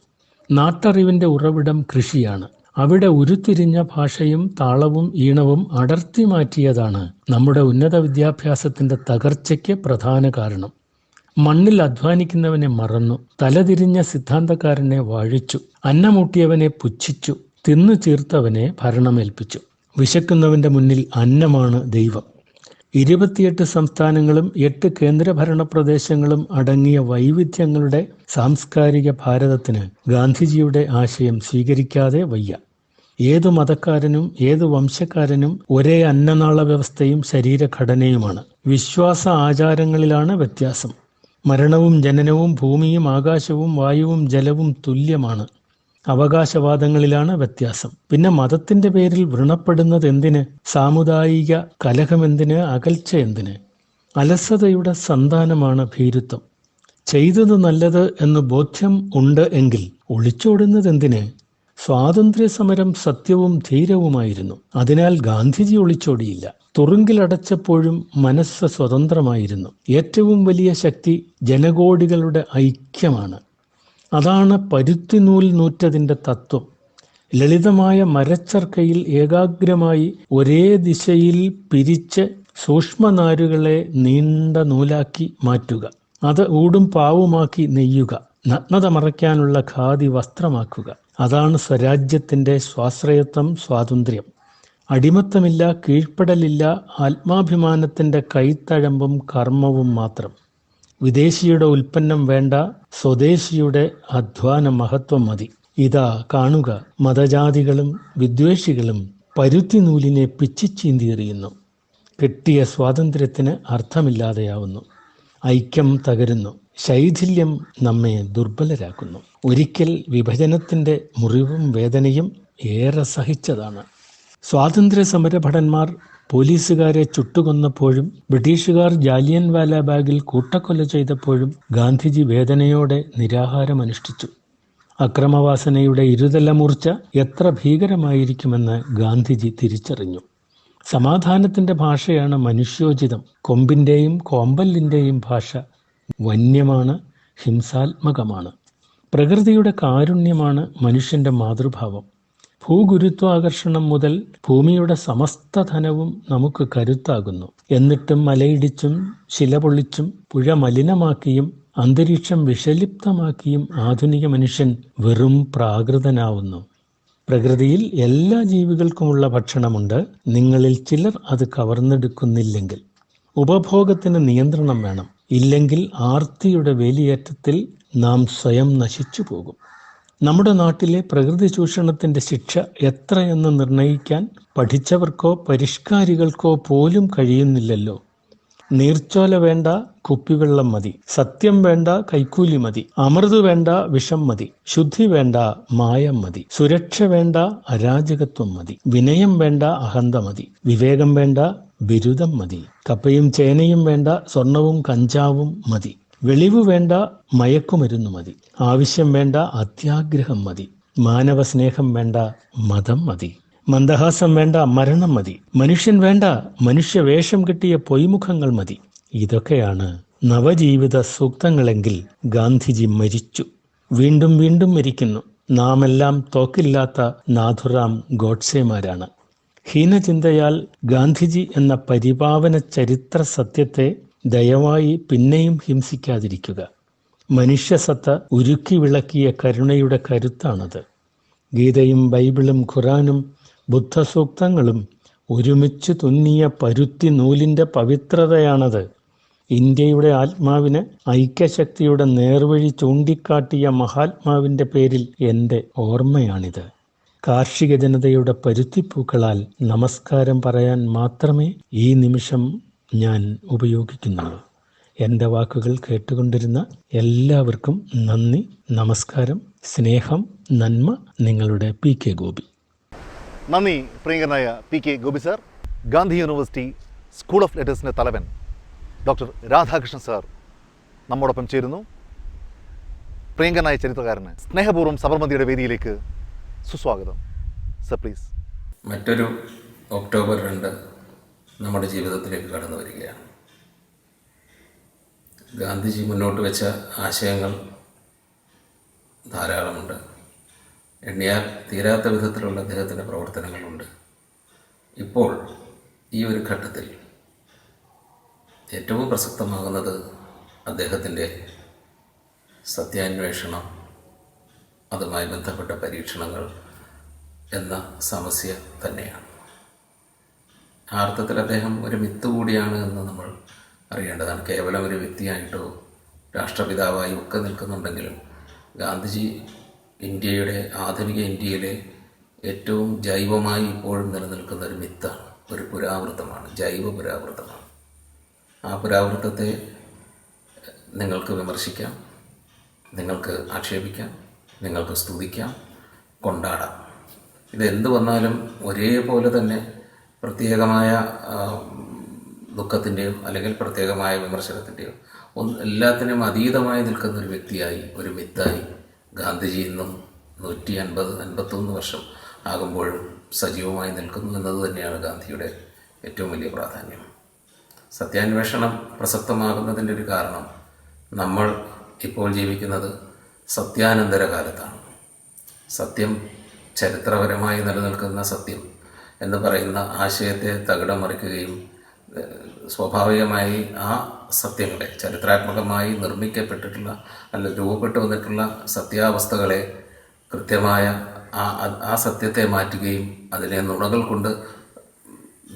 നാട്ടറിവിന്റെ ഉറവിടം കൃഷിയാണ്. അവിടെ ഉരുത്തിരിഞ്ഞ ഭാഷയും താളവും ഈണവും അടർത്തി മാറ്റിയതാണ് നമ്മുടെ ഉന്നത വിദ്യാഭ്യാസത്തിന്റെ തകർച്ചയ്ക്ക് പ്രധാന കാരണം. മണ്ണിൽ അധ്വാനിക്കുന്നവനെ മറന്നു, തലതിരിഞ്ഞ സിദ്ധാന്തക്കാരനെ വാഴിച്ചു, അന്നമൂട്ടിയവനെ പുച്ഛിച്ചു, തിന്നു ചീർത്തവനെ ഭരണമേൽപ്പിച്ചു. വിശക്കുന്നവന്റെ മുന്നിൽ അന്നമാണ് ദൈവം. 28 സംസ്ഥാനങ്ങളും 8 കേന്ദ്രഭരണ പ്രദേശങ്ങളും അടങ്ങിയ വൈവിധ്യങ്ങളുടെ സാംസ്കാരിക ഭാരതത്തിന് ഗാന്ധിജിയുടെ ആശയം സ്വീകരിക്കാതെ വയ്യ. ഏതു മതക്കാരനും ഏതു വംശക്കാരനും ഒരേ അന്നനാള വ്യവസ്ഥയും ശരീരഘടനയുമാണ്. വിശ്വാസ ആചാരങ്ങളിലാണ് വ്യത്യാസം. മരണവും ജനനവും ഭൂമിയും ആകാശവും വായുവും ജലവും തുല്യമാണ്. അവകാശവാദങ്ങളിലാണ് വ്യത്യാസം. പിന്നെ മതത്തിന്റെ പേരിൽ വ്രണപ്പെടുന്നത് എന്തിന്? സാമുദായിക കലഹമെന്തിന്? അകൽച്ച എന്തിന്? അലസതയുടെ സന്താനമാണ് ഭീരുത്വം. ചെയ്തത് നല്ലത് എന്ന് ബോധ്യം ഉണ്ട് എങ്കിൽ ഒളിച്ചോടുന്നത് എന്തിന്? സ്വാതന്ത്ര്യ സമരം സത്യവും ധീരവുമായിരുന്നു. അതിനാൽ ഗാന്ധിജി ഒളിച്ചോടിയില്ല. തുറുങ്കിലടച്ചപ്പോഴും മനസ്സ് സ്വതന്ത്രമായിരുന്നു. ഏറ്റവും വലിയ ശക്തി ജനകോടികളുടെ ഐക്യമാണ്. അതാണ് പരുത്തിനൂൽ നൂറ്റതിൻ്റെ തത്വം. ലളിതമായ മരച്ചർക്കയിൽ ഏകാഗ്രമായി ഒരേ ദിശയിൽ പിരിച്ച് സൂക്ഷ്മനാരുകളെ നീണ്ട നൂലാക്കി മാറ്റുക. അത് ഊടും പാവുമാക്കി നെയ്യുക. നഗ്നത മറയ്ക്കാനുള്ള ഖാദി വസ്ത്രമാക്കുക. അതാണ് സ്വരാജ്യത്തിൻ്റെ സ്വാശ്രയത്വം, സ്വാതന്ത്ര്യം. അടിമത്തമില്ല, കീഴ്പ്പെടലില്ല, ആത്മാഭിമാനത്തിൻ്റെ കൈത്തഴമ്പും കർമ്മവും മാത്രം. വിദേശിയുടെ ഉൽപ്പന്നം വേണ്ട, സ്വദേശിയുടെ അധ്വാന മഹത്വം മതി. ഇതാ കാണുക, മതജാതികളും വിദ്വേഷികളും പരുത്തി നൂലിനെ പിച്ചിച്ചീന്തിയെറിയുന്നു. കിട്ടിയ സ്വാതന്ത്ര്യത്തിന് അർത്ഥമില്ലാതെയാവുന്നു. ഐക്യം തകരുന്നു. ശൈഥില്യം നമ്മെ ദുർബലരാക്കുന്നു. ഒരിക്കൽ വിഭജനത്തിൻ്റെ മുറിവും വേദനയും ഏറെ സഹിച്ചതാണ്. സ്വാതന്ത്ര്യ സമരഭടന്മാർ പോലീസുകാരെ ചുട്ടുകൊന്നപ്പോഴും ബ്രിട്ടീഷുകാർ ജാലിയൻ വാലാബാഗിൽ കൂട്ടക്കൊല ചെയ്തപ്പോഴും ഗാന്ധിജി വേദനയോടെ നിരാഹാരമനുഷ്ഠിച്ചു. അക്രമവാസനയുടെ ഇരുതലമൂർച്ച എത്ര ഭീകരമായിരിക്കുമെന്ന് ഗാന്ധിജി തിരിച്ചറിഞ്ഞു. സമാധാനത്തിൻ്റെ ഭാഷയാണ് മനുഷ്യോചിതം. കൊമ്പിൻ്റെയും കോമ്പല്ലിൻ്റെയും ഭാഷ വന്യമാണ്, ഹിംസാത്മകമാണ്. പ്രകൃതിയുടെ കാരുണ്യമാണ് മനുഷ്യൻ്റെ മാതൃഭാവം. ഭൂഗുരുത്വാകർഷണം മുതൽ ഭൂമിയുടെ സമസ്ത ധനവും നമുക്ക് കരുത്താകുന്നു. എന്നിട്ടും മലയിടിച്ചും ശില പൊള്ളിച്ചും പുഴ മലിനമാക്കിയും അന്തരീക്ഷം വിഷലിപ്തമാക്കിയും ആധുനിക മനുഷ്യൻ വെറും പ്രാകൃതനാവുന്നു. പ്രകൃതിയിൽ എല്ലാ ജീവികൾക്കുമുള്ള ഭക്ഷണമുണ്ട്. നിങ്ങളിൽ ചിലർ അത് കവർന്നെടുക്കുന്നില്ലെങ്കിൽ. ഉപഭോഗത്തിന് നിയന്ത്രണം വേണം. ഇല്ലെങ്കിൽ ആർത്തിയുടെ വേലിയേറ്റത്തിൽ നാം സ്വയം നശിച്ചു പോകും. നമ്മുടെ നാട്ടിലെ പ്രകൃതി ചൂഷണത്തിന്റെ ശിക്ഷ എത്രയെന്ന് നിർണയിക്കാൻ പഠിച്ചവർക്കോ പരിഷ്കാരികൾക്കോ പോലും കഴിയുന്നില്ലല്ലോ. നീർച്ചോല വേണ്ട, കുപ്പിവെള്ളം മതി. സത്യം വേണ്ട, കൈക്കൂലി മതി. അമൃത് വേണ്ട, വിഷം മതി. ശുദ്ധി വേണ്ട, മായം മതി. സുരക്ഷ വേണ്ട, അരാജകത്വം മതി. വിനയം വേണ്ട, അഹന്ത മതി. വിവേകം വേണ്ട, ബിരുദം മതി. കപ്പയും ചേനയും വേണ്ട, സ്വർണവും കഞ്ചാവും മതി. വെളിവ് വേണ്ട, മയക്കുമരുന്ന് മതി. ആവശ്യം വേണ്ട, അത്യാഗ്രഹം മതി. മാനവ സ്നേഹം വേണ്ട, മതം മതി. മന്ദഹാസം വേണ്ട, മരണം മതി. മനുഷ്യൻ വേണ്ട, മനുഷ്യവേഷം കെട്ടിയ പൊയ്മുഖങ്ങൾ മതി. ഇതൊക്കെയാണ് നവജീവിത സൂക്തങ്ങളെങ്കിൽ ഗാന്ധിജി മരിച്ചു, വീണ്ടും വീണ്ടും മരിക്കുന്നു. നാമെല്ലാം തോക്കില്ലാത്ത നാഥുറാം ഗോഡ്സെമാരാണ്. ഹീനചിന്തയാൽ ഗാന്ധിജി എന്ന പരിപാവന ചരിത്ര സത്യത്തെ ദയവായി പിന്നെയും ഹിംസിക്കാതിരിക്കുക. മനുഷ്യസത്ത ഉരുക്കി വിളക്കിയ കരുണയുടെ കരുത്താണത്. ഗീതയും ബൈബിളും ഖുറാനും ബുദ്ധസൂക്തങ്ങളും ഒരുമിച്ച് തുന്നിയ പരുത്തി നൂലിൻ്റെ പവിത്രതയാണത്. ഇന്ത്യയുടെ ആത്മാവിന് ഐക്യശക്തിയുടെ നേർവഴി ചൂണ്ടിക്കാട്ടിയ മഹാത്മാവിൻ്റെ പേരിൽ എൻ്റെ ഓർമ്മയാണിത്. കാർഷിക ജനതയുടെ പരുത്തിപ്പൂക്കളാൽ നമസ്കാരം പറയാൻ മാത്രമേ ഈ നിമിഷം ഞാൻ ഉപയോഗിക്കുന്നുള്ളൂ. എൻ്റെ വാക്കുകൾ കേട്ടുകൊണ്ടിരുന്ന എല്ലാവർക്കും നന്ദി, നമസ്കാരം, സ്നേഹം, നന്മ. നിങ്ങളുടെ PK ഗോപി. നന്ദി പ്രിയങ്കരനായ PK Gopi sir. Gandhi university school of ലെറ്റേഴ്സിൻ്റെ തലവൻ ഡോക്ടർ രാധാകൃഷ്ണൻ സാർ നമ്മോടൊപ്പം ചേരുന്നു. പ്രിയങ്കരനായ ചരിത്രകാരന് സ്നേഹപൂർവ്വം സബർമതിയുടെ വേദിയിലേക്ക് സുസ്വാഗതം സർ, പ്ലീസ്. മറ്റൊരു ഒക്ടോബർ 2 നമ്മുടെ ജീവിതത്തിലേക്ക് കടന്നു വരികയാണ്. ഗാന്ധിജി മുന്നോട്ട് വെച്ച ആശയങ്ങൾ ധാരാളമുണ്ട്. എണ്ണിയാൽ തീരാത്ത വിധത്തിലുള്ള അദ്ദേഹത്തിൻ്റെ പ്രവർത്തനങ്ങളുണ്ട്. ഇപ്പോൾ ഈ ഒരു ഘട്ടത്തിൽ ഏറ്റവും പ്രസക്തമാകുന്നത് അദ്ദേഹത്തിൻ്റെ സത്യാന്വേഷണം, അതുമായി ബന്ധപ്പെട്ട പരീക്ഷണങ്ങൾ എന്ന സമസ്യ തന്നെയാണ്. ആ അർത്ഥത്തിൽ അദ്ദേഹം ഒരു മിത്ത് കൂടിയാണ് എന്ന് നമ്മൾ അറിയേണ്ടതാണ്. കേവലം ഒരു വ്യക്തിയായിട്ടോ രാഷ്ട്രപിതാവായി ഒക്കെ നിൽക്കുന്നുണ്ടെങ്കിലും ഗാന്ധിജി ഇന്ത്യയുടെ ആധുനിക ഇന്ത്യയിലെ ഏറ്റവും ജൈവമായി ഇപ്പോഴും നിലനിൽക്കുന്ന ഒരു മിത്താണ്, ഒരു പുരാവൃത്തമാണ്, ജൈവ പുരാവൃത്തമാണ്. ആ പുരാവൃത്തത്തെ നിങ്ങൾക്ക് വിമർശിക്കാം, നിങ്ങൾക്ക് ആക്ഷേപിക്കാം, നിങ്ങൾക്ക് സ്തുതിക്കാം, കൊണ്ടാടാം. ഇതെന്ത് വന്നാലും ഒരേപോലെ തന്നെ പ്രത്യേകമായ ദുഃഖത്തിൻ്റെയോ അല്ലെങ്കിൽ പ്രത്യേകമായ വിമർശനത്തിൻ്റെയോ എല്ലാത്തിനും അതീതമായി നിൽക്കുന്ന ഒരു വ്യക്തിയായി, ഒരു മിത്തായി ഗാന്ധിജി ഇന്നും 151 വർഷം ആകുമ്പോഴും സജീവമായി നിൽക്കുന്നു എന്നത് തന്നെയാണ് ഗാന്ധിയുടെ ഏറ്റവും വലിയ പ്രാധാന്യം. സത്യാന്വേഷണം പ്രസക്തമാകുന്നതിൻ്റെ ഒരു കാരണം നമ്മൾ ഇപ്പോൾ ജീവിക്കുന്നത് സത്യാനന്തര കാലത്താണ്. സത്യം, ചരിത്രപരമായി നിലനിൽക്കുന്ന സത്യം എന്ന് പറയുന്ന ആശയത്തെ തകിടം മറിക്കുകയും സ്വാഭാവികമായി ആ സത്യങ്ങളെ, ചരിത്രാത്മകമായി നിർമ്മിക്കപ്പെട്ടിട്ടുള്ള അല്ലെങ്കിൽ രൂപപ്പെട്ടു വന്നിട്ടുള്ള സത്യാവസ്ഥകളെ കൃത്യമായ ആ സത്യത്തെ മാറ്റുകയും അതിനെ നുണകൾ കൊണ്ട്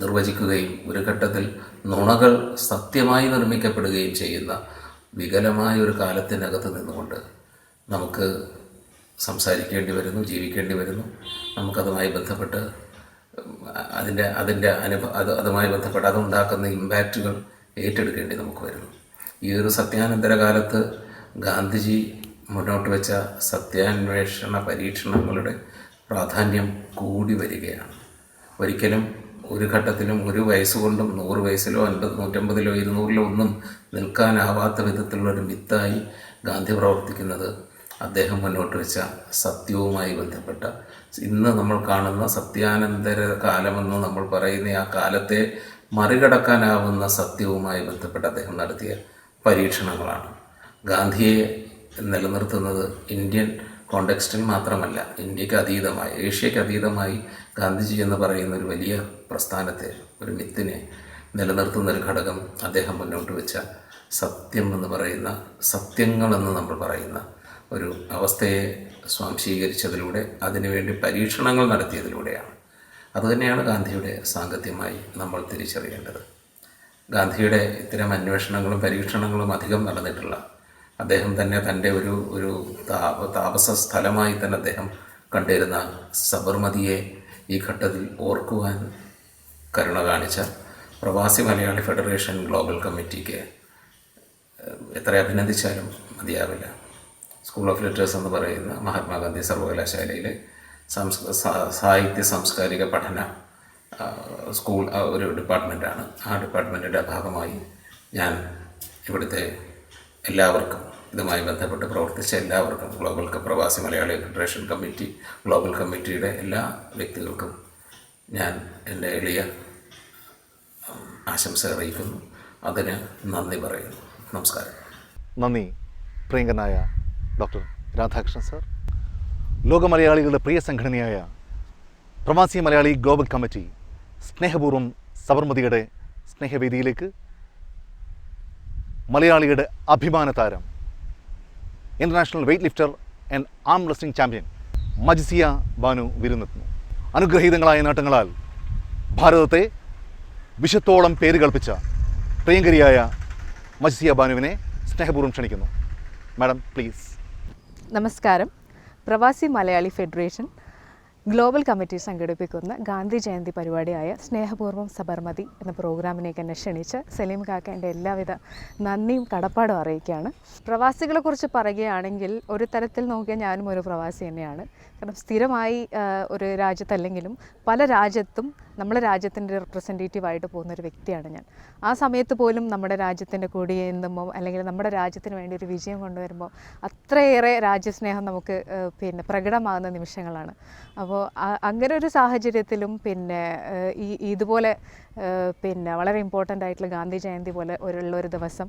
നിർവചിക്കുകയും ഒരു ഘട്ടത്തിൽ നുണകൾ സത്യമായി നിർമ്മിക്കപ്പെടുകയും ചെയ്യുന്ന വികലമായ ഒരു കാലത്തിനകത്ത് നിന്നുകൊണ്ട് നമുക്ക് സംസാരിക്കേണ്ടി വരുന്നു, ജീവിക്കേണ്ടി വരുന്നു. നമുക്കതുമായി ബന്ധപ്പെട്ട് അതുമായി ബന്ധപ്പെട്ട് അതുണ്ടാക്കുന്ന ഇമ്പാക്റ്റുകൾ ഏറ്റെടുക്കേണ്ടി നമുക്ക് വരുന്നു. ഈ ഒരു സത്യാനന്തര കാലത്ത് ഗാന്ധിജി മുന്നോട്ട് വെച്ച സത്യാന്വേഷണ പരീക്ഷണങ്ങളുടെ പ്രാധാന്യം കൂടി വരികയാണ്. ഒരിക്കലും ഒരു ഘട്ടത്തിലും ഒരു വയസ്സുകൊണ്ടും 100 വയസ്സിലോ 50, 150, 200 ഒന്നും നിൽക്കാനാവാത്ത വിധത്തിലുള്ളൊരു മിത്തായി ഗാന്ധി പ്രവർത്തിക്കുന്നത് അദ്ദേഹം മുന്നോട്ട് വെച്ച സത്യവുമായി ബന്ധപ്പെട്ട, ഇന്ന് നമ്മൾ കാണുന്ന സത്യാനന്തര കാലമെന്ന് നമ്മൾ പറയുന്ന ആ കാലത്തെ മറികടക്കാനാവുന്ന സത്യവുമായി ബന്ധപ്പെട്ട് അദ്ദേഹം നടത്തിയ പരീക്ഷണങ്ങളാണ്. ഗാന്ധിയെ നിലനിർത്തുന്നത് ഇന്ത്യൻ കോണ്ടെക്സ്റ്റിൽ മാത്രമല്ല, ഇന്ത്യക്ക് അതീതമായി, ഏഷ്യയ്ക്ക് അതീതമായി ഗാന്ധിജി എന്ന് പറയുന്ന ഒരു വലിയ പ്രസ്ഥാനത്തെ, ഒരു മിത്തിനെ നിലനിർത്തുന്നൊരു ഘടകം അദ്ദേഹം മുന്നോട്ട് വെച്ച സത്യം എന്ന് പറയുന്ന, സത്യങ്ങളെന്ന് നമ്മൾ പറയുന്ന ഒരു അവസ്ഥയെ സ്വാംശീകരിച്ചതിലൂടെ, അതിനുവേണ്ടി പരീക്ഷണങ്ങൾ നടത്തിയതിലൂടെയാണ്. അതുതന്നെയാണ് ഗാന്ധിയുടെ സാങ്കത്യമായി നമ്മൾ തിരിച്ചറിയേണ്ടത്. ഗാന്ധിയുടെ ഇത്തരം അന്വേഷണങ്ങളും പരീക്ഷണങ്ങളും അധികം നടന്നിട്ടുള്ള, അദ്ദേഹം തന്നെ തൻ്റെ ഒരു താമസ സ്ഥലമായി തന്നെ അദ്ദേഹം കണ്ടിരുന്ന സബർമതിയെ ഈ ഘട്ടത്തിൽ ഓർക്കുവാൻ കരുണ കാണിച്ച പ്രവാസി മലയാളി ഫെഡറേഷൻ ഗ്ലോബൽ കമ്മിറ്റിക്ക് എത്ര അഭിനന്ദിച്ചാലും മതിയാവില്ല. സ്കൂൾ ഓഫ് ലിറ്ററേച്ചർ എന്ന് പറയുന്ന മഹാത്മാഗാന്ധി സർവകലാശാലയിലെ സാഹിത്യ സാംസ്കാരിക പഠന സ്കൂൾ ഒരു ഡിപ്പാർട്ട്മെൻറ്റാണ്. ആ ഡിപ്പാർട്ട്മെൻറ്റിൻ്റെ ഭാഗമായി ഞാൻ ഇവിടുത്തെ എല്ലാവർക്കും, ഇതുമായി ബന്ധപ്പെട്ട് പ്രവർത്തിച്ച എല്ലാവർക്കും, പ്രവാസി മലയാളി ഫെഡറേഷൻ കമ്മിറ്റി ഗ്ലോബൽ കമ്മിറ്റിയുടെ എല്ലാ വ്യക്തികൾക്കും ഞാൻ എൻ്റെ എളിയ ആശംസ അറിയിക്കുന്നു. അതിന് നന്ദി പറയുന്നു. നമസ്കാരം. നന്ദി പ്രിയങ്കരനായ ഡോക്ടർ രാധാകൃഷ്ണൻ സാർ. ലോക മലയാളികളുടെ പ്രിയ സംഘടനയായ പ്രവാസി മലയാളി ഗ്ലോബൽ കമ്മിറ്റി സ്നേഹപൂർവ്വം സബർമതിയുടെ സ്നേഹവേദിയിലേക്ക് മലയാളിയുടെ അഭിമാന താരം, international weight lifter and arm wrestling champion Majziya Banu വിരുന്നെത്തുന്നു. അനുഗ്രഹീതങ്ങളായ നേട്ടങ്ങളാൽ ഭാരതത്തെ വിശ്വത്തോളം പേര് കൽപ്പിച്ച പ്രിയങ്കരിയായ മജ്സിയ ബാനുവിനെ സ്നേഹപൂർവ്വം ക്ഷണിക്കുന്നു. Madam please. നമസ്കാരം. പ്രവാസി മലയാളി ഫെഡറേഷൻ ഗ്ലോബൽ കമ്മിറ്റി സംഘടിപ്പിക്കുന്ന ഗാന്ധി ജയന്തി പരിപാടിയായ സ്നേഹപൂർവ്വം സബർമതി എന്ന പ്രോഗ്രാമിലേക്ക് എന്നെ ക്ഷണിച്ച് സലീം കാക്ക എൻ്റെ എല്ലാവിധ നന്ദിയും കടപ്പാടും അറിയിക്കുകയാണ്. പ്രവാസികളെക്കുറിച്ച് പറയുകയാണെങ്കിൽ ഒരു തരത്തിൽ നോക്കിയാൽ ഞാനും ഒരു പ്രവാസി തന്നെയാണ്. കാരണം സ്ഥിരമായി ഒരു രാജ്യത്തല്ലെങ്കിലും പല രാജ്യത്തും നമ്മുടെ രാജ്യത്തിൻ്റെ റെപ്രസെൻറ്റേറ്റീവായിട്ട് പോകുന്നൊരു വ്യക്തിയാണ് ഞാൻ. ആ സമയത്ത് പോലും നമ്മുടെ രാജ്യത്തിൻ്റെ കൊടി ഏന്തുമ്പോൾ അല്ലെങ്കിൽ നമ്മുടെ രാജ്യത്തിന് വേണ്ടി ഒരു വിജയം കൊണ്ടുവരുമ്പോൾ അത്രയേറെ രാജ്യസ്നേഹം നമുക്ക് പ്രകടമാകുന്ന നിമിഷങ്ങളാണ്. അപ്പോൾ അങ്ങനെ ഒരു സാഹചര്യത്തിലും ഇതുപോലെ വളരെ ഇമ്പോർട്ടൻ്റ് ആയിട്ടുള്ള ഗാന്ധി ജയന്തി പോലെ ഉള്ളൊരു ദിവസം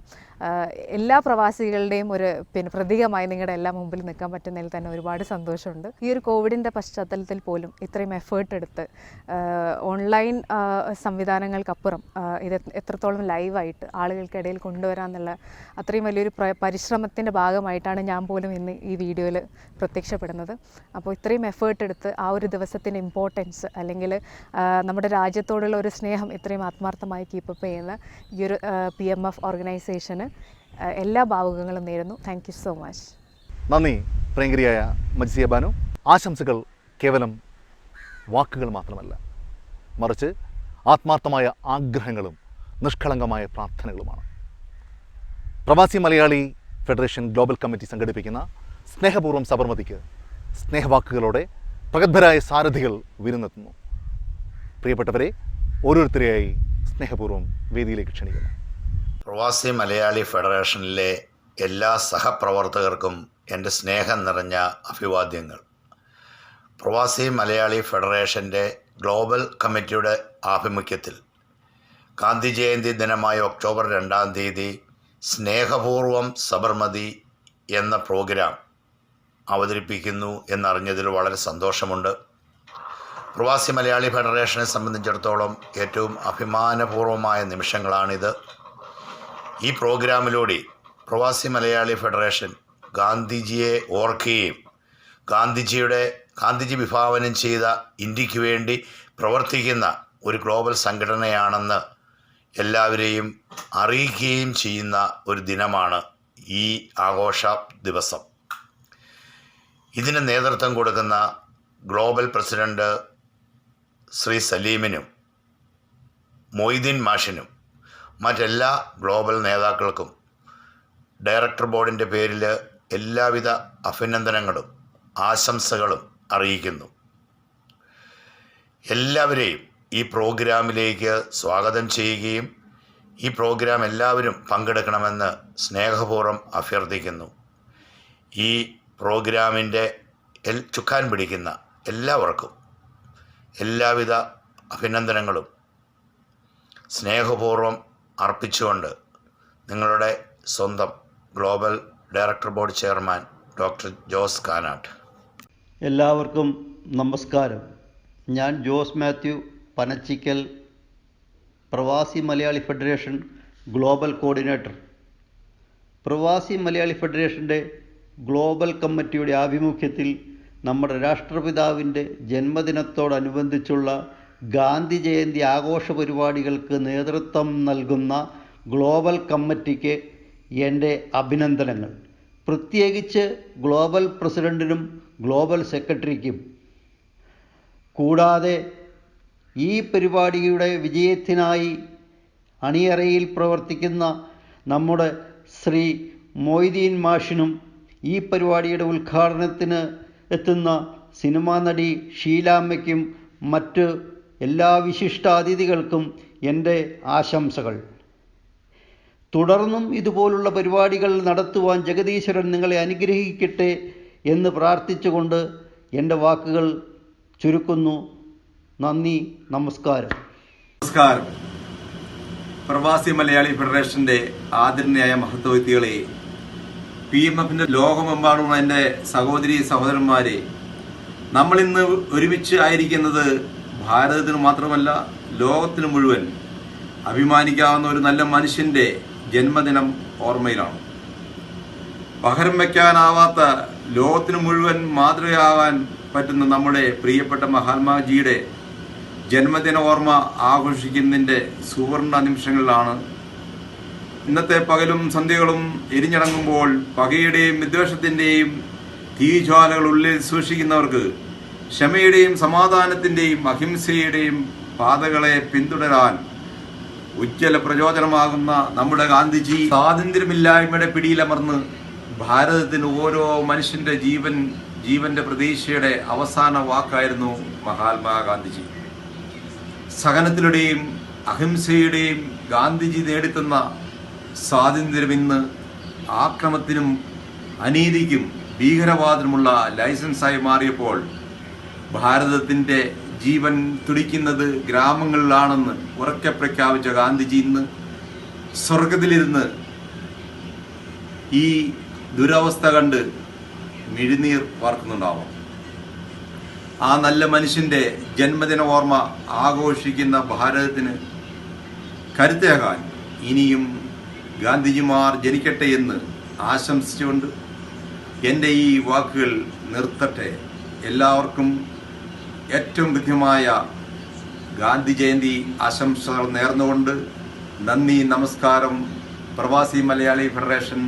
എല്ലാ പ്രവാസികളുടെയും ഒരു പ്രതീകമായി നിങ്ങളുടെ എല്ലാ മുമ്പിൽ നിൽക്കാൻ പറ്റുന്നതിൽ തന്നെ ഒരുപാട് സന്തോഷമുണ്ട്. ഈ ഒരു കോവിഡിൻ്റെ പശ്ചാത്തലത്തിൽ പോലും ഇത്രയും എഫേർട്ട് എടുത്ത് ഓൺലൈൻ സംവിധാനങ്ങൾക്കപ്പുറം ഇത് എത്രത്തോളം ലൈവായിട്ട് ആളുകൾക്കിടയിൽ കൊണ്ടുവരാമെന്നുള്ള അത്രയും വലിയൊരു പരിശ്രമത്തിൻ്റെ ഭാഗമായിട്ടാണ് ഞാൻ പോലും ഇന്ന് ഈ വീഡിയോയിൽ പ്രത്യക്ഷപ്പെടുന്നത്. അപ്പോൾ ഇത്രയും എഫേർട്ട് എടുത്ത് ആ ഒരു ദിവസത്തിൻ്റെ ഇമ്പോർട്ടൻസ് അല്ലെങ്കിൽ നമ്മുടെ രാജ്യത്തോടുള്ള ഒരു സ്നേഹം ഇത്രയും ആത്മാർത്ഥമായി കീപ്പപ്പ് ചെയ്യുന്ന ഈ ഒരു PMF ഓർഗനൈസേഷന് എല്ലാ ഭാവുകങ്ങളും നേരുന്നു. Thank you so much. നന്ദി പ്രിയങ്കരിയായ മജ്സിയ ബാനു. ആശംസകൾ കേവലം വാക്കുകൾ മാത്രമല്ല, മറിച്ച് ആത്മാർത്ഥമായ ആഗ്രഹങ്ങളും നിഷ്കളങ്കമായ പ്രാർത്ഥനകളുമാണ്. പ്രവാസി മലയാളി ഫെഡറേഷൻ ഗ്ലോബൽ കമ്മിറ്റി സംഘടിപ്പിക്കുന്ന സ്നേഹപൂർവ്വം സബർമതിക്ക് സ്നേഹവാക്കുകളോടെ പ്രഗത്ഭരായ സാരഥികൾ വിരുന്നെത്തുന്നു. പ്രിയപ്പെട്ടവരെ, ഓരോരുത്തരെയായി സ്നേഹപൂർവ്വം വേദിയിലേക്ക് ക്ഷണിക്കുന്നു. പ്രവാസി മലയാളി ഫെഡറേഷനിലെ എല്ലാ സഹപ്രവർത്തകർക്കും എൻ്റെ സ്നേഹം നിറഞ്ഞ അഭിവാദ്യങ്ങൾ. പ്രവാസി മലയാളി ഫെഡറേഷൻ്റെ ഗ്ലോബൽ കമ്മിറ്റിയുടെ ആഭിമുഖ്യത്തിൽ ഗാന്ധി ജയന്തി ദിനമായ ഒക്ടോബർ 2-ാം തീയതി സ്നേഹപൂർവ്വം സബർമതി എന്ന പ്രോഗ്രാം അവതരിപ്പിക്കുന്നു എന്നറിഞ്ഞതിൽ വളരെ സന്തോഷമുണ്ട്. പ്രവാസി മലയാളി ഫെഡറേഷനെ സംബന്ധിച്ചിടത്തോളം ഏറ്റവും അഭിമാനപൂർവമായ നിമിഷങ്ങളാണിത്. ഈ പ്രോഗ്രാമിലൂടെ പ്രവാസി മലയാളി ഫെഡറേഷൻ ഗാന്ധിജിയെ ഓർക്കുകയും ഗാന്ധിജി വിഭാവനം ചെയ്ത ഇന്ത്യക്ക് വേണ്ടി പ്രവർത്തിക്കുന്ന ഒരു ഗ്ലോബൽ സംഘടനയാണെന്ന് എല്ലാവരെയും അറിയിക്കുകയും ചെയ്യുന്ന ഒരു ദിനമാണ് ഈ ആഘോഷ ദിവസം. ഇതിന് നേതൃത്വം കൊടുക്കുന്ന ഗ്ലോബൽ പ്രസിഡന്റ് ശ്രീ സലീമിനും മൊയ്തീൻ മാഷിനും മറ്റെല്ലാ ഗ്ലോബൽ നേതാക്കൾക്കും ഡയറക്ടർ ബോർഡിൻ്റെ പേരിൽ എല്ലാവിധ അഭിനന്ദനങ്ങളും ആശംസകളും അറിയിക്കുന്നു. എല്ലാവരെയും ഈ പ്രോഗ്രാമിലേക്ക് സ്വാഗതം ചെയ്യുകയും ഈ പ്രോഗ്രാം എല്ലാവരും പങ്കെടുക്കണമെന്ന് സ്നേഹപൂർവ്വം അഭ്യർത്ഥിക്കുന്നു. ഈ പ്രോഗ്രാമിൻ്റെ ചുക്കാൻ പിടിക്കുന്ന എല്ലാവർക്കും എല്ലാവിധ അഭിനന്ദനങ്ങളും സ്നേഹപൂർവ്വം അർപ്പിച്ചുകൊണ്ട് നിങ്ങളുടെ സ്വന്തം global director board chairman doctor Jose Kanattu. എല്ലാവർക്കും നമസ്കാരം. ഞാൻ ജോസ് മാത്യു പനച്ചിക്കൽ, പ്രവാസി മലയാളി ഫെഡറേഷൻ ഗ്ലോബൽ കോർഡിനേറ്റർ. പ്രവാസി മലയാളി ഫെഡറേഷൻ്റെ ഗ്ലോബൽ കമ്മിറ്റിയുടെ ആഭിമുഖ്യത്തിൽ നമ്മുടെ രാഷ്ട്രപിതാവിൻ്റെ ജന്മദിനത്തോടനുബന്ധിച്ചുള്ള ഗാന്ധി ജയന്തി ആഘോഷ പരിപാടികൾക്ക് നേതൃത്വം നൽകുന്ന ഗ്ലോബൽ കമ്മിറ്റിക്ക് എൻ്റെ അഭിനന്ദനങ്ങൾ. പ്രത്യേകിച്ച് ഗ്ലോബൽ പ്രസിഡൻറ്റിനും ഗ്ലോബൽ സെക്രട്ടറിക്കും, കൂടാതെ ഈ പരിപാടിയുടെ വിജയത്തിനായി അണിയറയിൽ പ്രവർത്തിക്കുന്ന നമ്മുടെ ശ്രീ മൊയ്തീൻ മാഷിനും ഈ പരിപാടിയുടെ ഉദ്ഘാടനത്തിന് എത്തുന്ന സിനിമാ നടി ഷീലാമ്മയ്ക്കും മറ്റ് എല്ലാ വിശിഷ്ടാതിഥികൾക്കും എൻ്റെ ആശംസകൾ. തുടർന്നും ഇതുപോലുള്ള പരിപാടികൾ നടത്തുവാൻ ജഗദീശ്വരൻ നിങ്ങളെ അനുഗ്രഹിക്കട്ടെ എന്ന് പ്രാർത്ഥിച്ചുകൊണ്ട് എൻ്റെ വാക്കുകൾ ചുരുക്കുന്നു. നന്ദി, നമസ്കാരം. നമസ്കാരം. പ്രവാസി മലയാളി ഫെഡറേഷൻ്റെ ആദരണീയായ മഹത്വവ്യക്തികളെ, PMFൻ്റെ ലോകമെമ്പാടുമുള്ള എൻ്റെ സഹോദരി സഹോദരന്മാരെ, നമ്മളിന്ന് ഒരുമിച്ച് ആയിരിക്കുന്നത് ഭാരതത്തിന് മാത്രമല്ല ലോകത്തിന് മുഴുവൻ അഭിമാനിക്കാവുന്ന ഒരു നല്ല മനുഷ്യൻ്റെ ജന്മദിനം ഓർമ്മയിലാണ്. പകരം വയ്ക്കാനാവാത്ത, ലോകത്തിന് മുഴുവൻ മാതൃകയാകാൻ പറ്റുന്ന നമ്മുടെ പ്രിയപ്പെട്ട മഹാത്മാജിയുടെ ജന്മദിന ഓർമ്മ ആഘോഷിക്കുന്നതിൻ്റെ സുവർണ നിമിഷങ്ങളിലാണ്. ഇന്നത്തെ പകലും സന്ധ്യകളും എരിഞ്ഞടങ്ങുമ്പോൾ പകയുടെയും വിദ്വേഷത്തിൻ്റെയും തീജ്വാലകൾ ഉള്ളിൽ സൂക്ഷിക്കുന്നവർക്ക് ക്ഷമയുടെയും സമാധാനത്തിൻ്റെയും അഹിംസയുടെയും പാതകളെ പിന്തുടരാൻ ഉജ്ജ്വല പ്രചോദനമാകുന്ന നമ്മുടെ ഗാന്ധിജി സ്വാതന്ത്ര്യമില്ലായ്മയുടെ പിടിയിലമർന്ന് ഭാരതത്തിന് ഓരോ മനുഷ്യന്റെ ജീവന്റെ പ്രതീക്ഷയുടെ അവസാന വാക്കായിരുന്നു മഹാത്മാഗാന്ധിജി. സഹനത്തിലൂടെയും അഹിംസയുടെയും ഗാന്ധിജി നേടിത്തന്ന സ്വാതന്ത്ര്യം ഇന്ന് ആക്രമത്തിനും അനീതിക്കും ഭീകരവാദത്തിനുമുള്ള ലൈസൻസായി മാറിയപ്പോൾ ഭാരതത്തിൻ്റെ ജീവൻ തുടിക്കുന്നത് ഗ്രാമങ്ങളിലാണെന്ന് ഉറക്കെ പ്രഖ്യാപിച്ച ഗാന്ധിജി ഇന്ന് സ്വർഗത്തിലിരുന്ന് ഈ ദുരവസ്ഥ കണ്ട് മിഴിനീർ വാർക്കുന്നുണ്ടാവാം. ആ നല്ല മനുഷ്യൻ്റെ ജന്മദിന ഓർമ്മ ആഘോഷിക്കുന്ന ഭാരതത്തിന് കരുത്തേകാൻ ഇനിയും ഗാന്ധിജിമാർ ജനിക്കട്ടെ എന്ന് ആശംസിച്ചുകൊണ്ട് എൻ്റെ ഈ വാക്കുകൾ നിർത്തട്ടെ. എല്ലാവർക്കും ഏറ്റവും കൃത്യമായ ഗാന്ധി ജയന്തി ആശംസകൾ നേർന്നുകൊണ്ട് നന്ദി, നമസ്കാരം. പ്രവാസി Malayali federation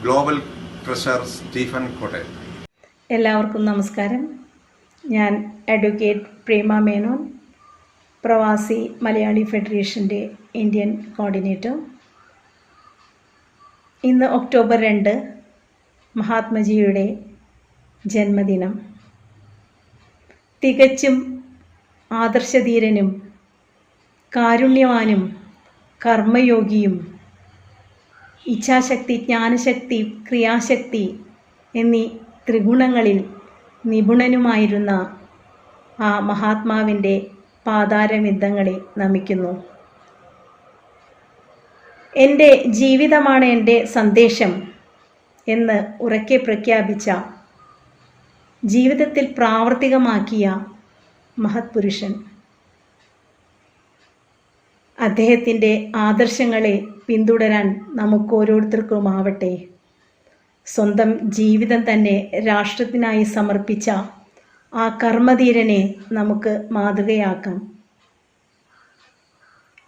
global treasurer Stephen Kottayam. എല്ലാവർക്കും നമസ്കാരം. ഞാൻ അഡ്വക്കേറ്റ് പ്രേമ മേനോൻ, പ്രവാസി മലയാളി ഫെഡറേഷൻ്റെ ഇന്ത്യൻ കോർഡിനേറ്റർ. ഇന്ന് ഒക്ടോബർ 2 മഹാത്മജിയുടെ ജന്മദിനം. തികച്ചും ആദർശധീരനും കാരുണ്യവാനും കർമ്മയോഗിയും ഇച്ഛാശക്തി, ജ്ഞാനശക്തി, ക്രിയാശക്തി എന്നീ ത്രിഗുണങ്ങളിൽ നിപുണനുമായിരുന്ന ആ മഹാത്മാവിൻ്റെ പാതാരവിന്ദങ്ങളെ നമിക്കുന്നു. എൻ്റെ ജീവിതമാണ് എൻ്റെ സന്ദേശം എന്ന് ഉറക്കെ പ്രഖ്യാപിച്ച, ജീവിതത്തിൽ പ്രാവർത്തികമാക്കിയ മഹത് പുരുഷൻ. അദ്ദേഹത്തിൻ്റെ ആദർശങ്ങളെ പിന്തുടരാൻ നമുക്കോരോരുത്തർക്കുമാവട്ടെ. സ്വന്തം ജീവിതം തന്നെ രാഷ്ട്രത്തിനായി സമർപ്പിച്ച ആ കർമ്മധീരനെ നമുക്ക് മാതൃകയാക്കാം.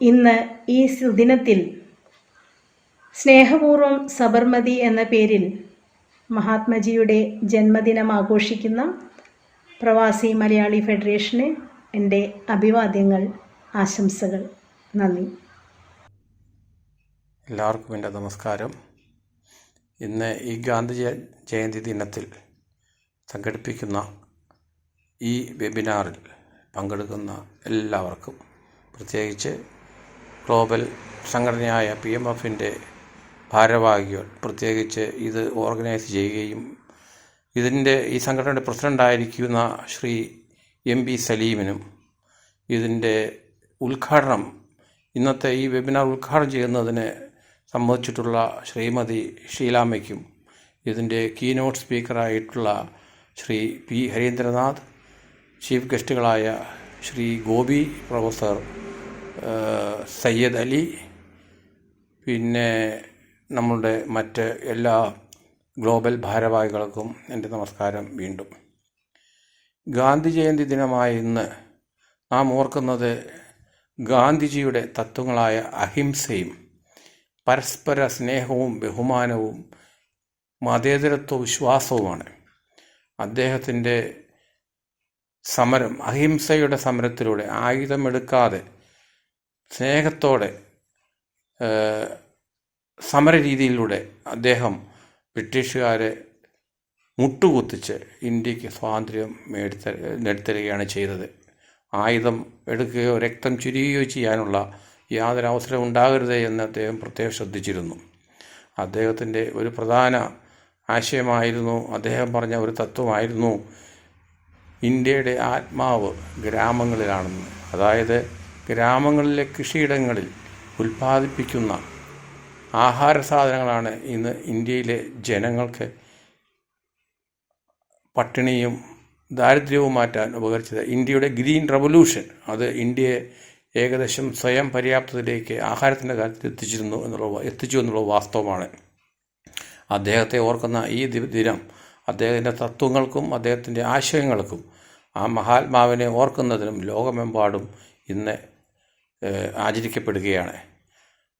ഇന്ന് ഈ സുദിനത്തിൽ സ്നേഹപൂർവം സബർമതി എന്ന പേരിൽ മഹാത്മജിയുടെ ജന്മദിനം ആഘോഷിക്കുന്ന പ്രവാസി മലയാളി ഫെഡറേഷന് എൻ്റെ അഭിവാദ്യങ്ങൾ, ആശംസകൾ. നന്ദി. എല്ലാവർക്കും എൻ്റെ നമസ്കാരം. ഇന്ന് ഈ ഗാന്ധി ജയന്തി ദിനത്തിൽ സംഘടിപ്പിക്കുന്ന ഈ വെബിനാറിൽ പങ്കെടുക്കുന്ന എല്ലാവർക്കും, പ്രത്യേകിച്ച് ഗ്ലോബൽ സംഘടനയായ PMFൻ്റെ ഭാരവാഹികൾ, പ്രത്യേകിച്ച് ഇത് ഓർഗനൈസ് ചെയ്യുകയും ഈ സംഘടനയുടെ പ്രസിഡൻ്റായിരിക്കുന്ന ശ്രീ MB സലീമിനും ഇതിൻ്റെ ഉദ്ഘാടനം, ഇന്നത്തെ ഈ വെബിനാർ ഉദ്ഘാടനം ചെയ്യുന്നതിന് സംബന്ധിച്ചിട്ടുള്ള ശ്രീമതി ഷീലാമ്മയ്ക്കും, ഇതിൻ്റെ കീനോട്ട് സ്പീക്കറായിട്ടുള്ള ശ്രീ P ഹരീന്ദ്രനാഥ്, ചീഫ് ഗസ്റ്റുകളായ ശ്രീ ഗോപി, പ്രൊഫസർ സയ്യദ് അലി, പിന്നെ നമ്മളുടെ മറ്റ് എല്ലാ ഗ്ലോബൽ ഭാരവാഹികൾക്കും എൻ്റെ നമസ്കാരം. വീണ്ടും ഗാന്ധി ജയന്തി ദിനമായ ഇന്ന് നാം ഓർക്കുന്നത് ഗാന്ധിജിയുടെ തത്വങ്ങളായ അഹിംസയും പരസ്പര സ്നേഹവും ബഹുമാനവും മതേതരത്വ വിശ്വാസവുമാണ്. അദ്ദേഹത്തിൻ്റെ സമരം അഹിംസയുടെ സമരത്തിലൂടെ, ആയുധമെടുക്കാതെ സ്നേഹത്തോടെ സമരരീതിയിലൂടെ അദ്ദേഹം ബ്രിട്ടീഷുകാരെ മുട്ടുകുത്തിച്ച് ഇന്ത്യക്ക് സ്വാതന്ത്ര്യം നേടിത്തരികയാണ് ചെയ്തത്. ആയുധം എടുക്കുകയോ രക്തം ചുരിയുകയോ ചെയ്യാനുള്ള യാതൊരു അവസരം ഉണ്ടാകരുത് എന്ന് അദ്ദേഹം പ്രത്യേകം ശ്രദ്ധിച്ചിരുന്നു. അദ്ദേഹത്തിൻ്റെ ഒരു പ്രധാന ആശയമായിരുന്നു, അദ്ദേഹം പറഞ്ഞ ഒരു തത്വമായിരുന്നു, ഇന്ത്യയുടെ ആത്മാവ് ഗ്രാമങ്ങളിലാണെന്ന്. അതായത് ഗ്രാമങ്ങളിലെ കൃഷിയിടങ്ങളിൽ ഉൽപ്പാദിപ്പിക്കുന്ന ആഹാര സാധനങ്ങളാണ് ഇന്ന് ഇന്ത്യയിലെ ജനങ്ങൾക്ക് പട്ടിണിയും ദാരിദ്ര്യവും മാറ്റാൻ ഉപകരിച്ചത്. ഇന്ത്യയുടെ ഗ്രീൻ റവല്യൂഷൻ അത് ഇന്ത്യയെ ഏകദേശം സ്വയം പര്യാപ്തതയിലേക്ക് ആഹാരത്തിൻ്റെ കാര്യത്തിൽ എത്തിച്ചു എന്നുള്ള വാസ്തവമാണ്. അദ്ദേഹത്തെ ഓർക്കുന്ന ഈ ദിനം അദ്ദേഹത്തിൻ്റെ തത്വങ്ങൾക്കും അദ്ദേഹത്തിൻ്റെ ആശയങ്ങൾക്കും ആ മഹാത്മാവിനെ ഓർക്കുന്നതിനും ലോകമെമ്പാടും ഇന്ന് ആചരിക്കപ്പെടുകയാണ്.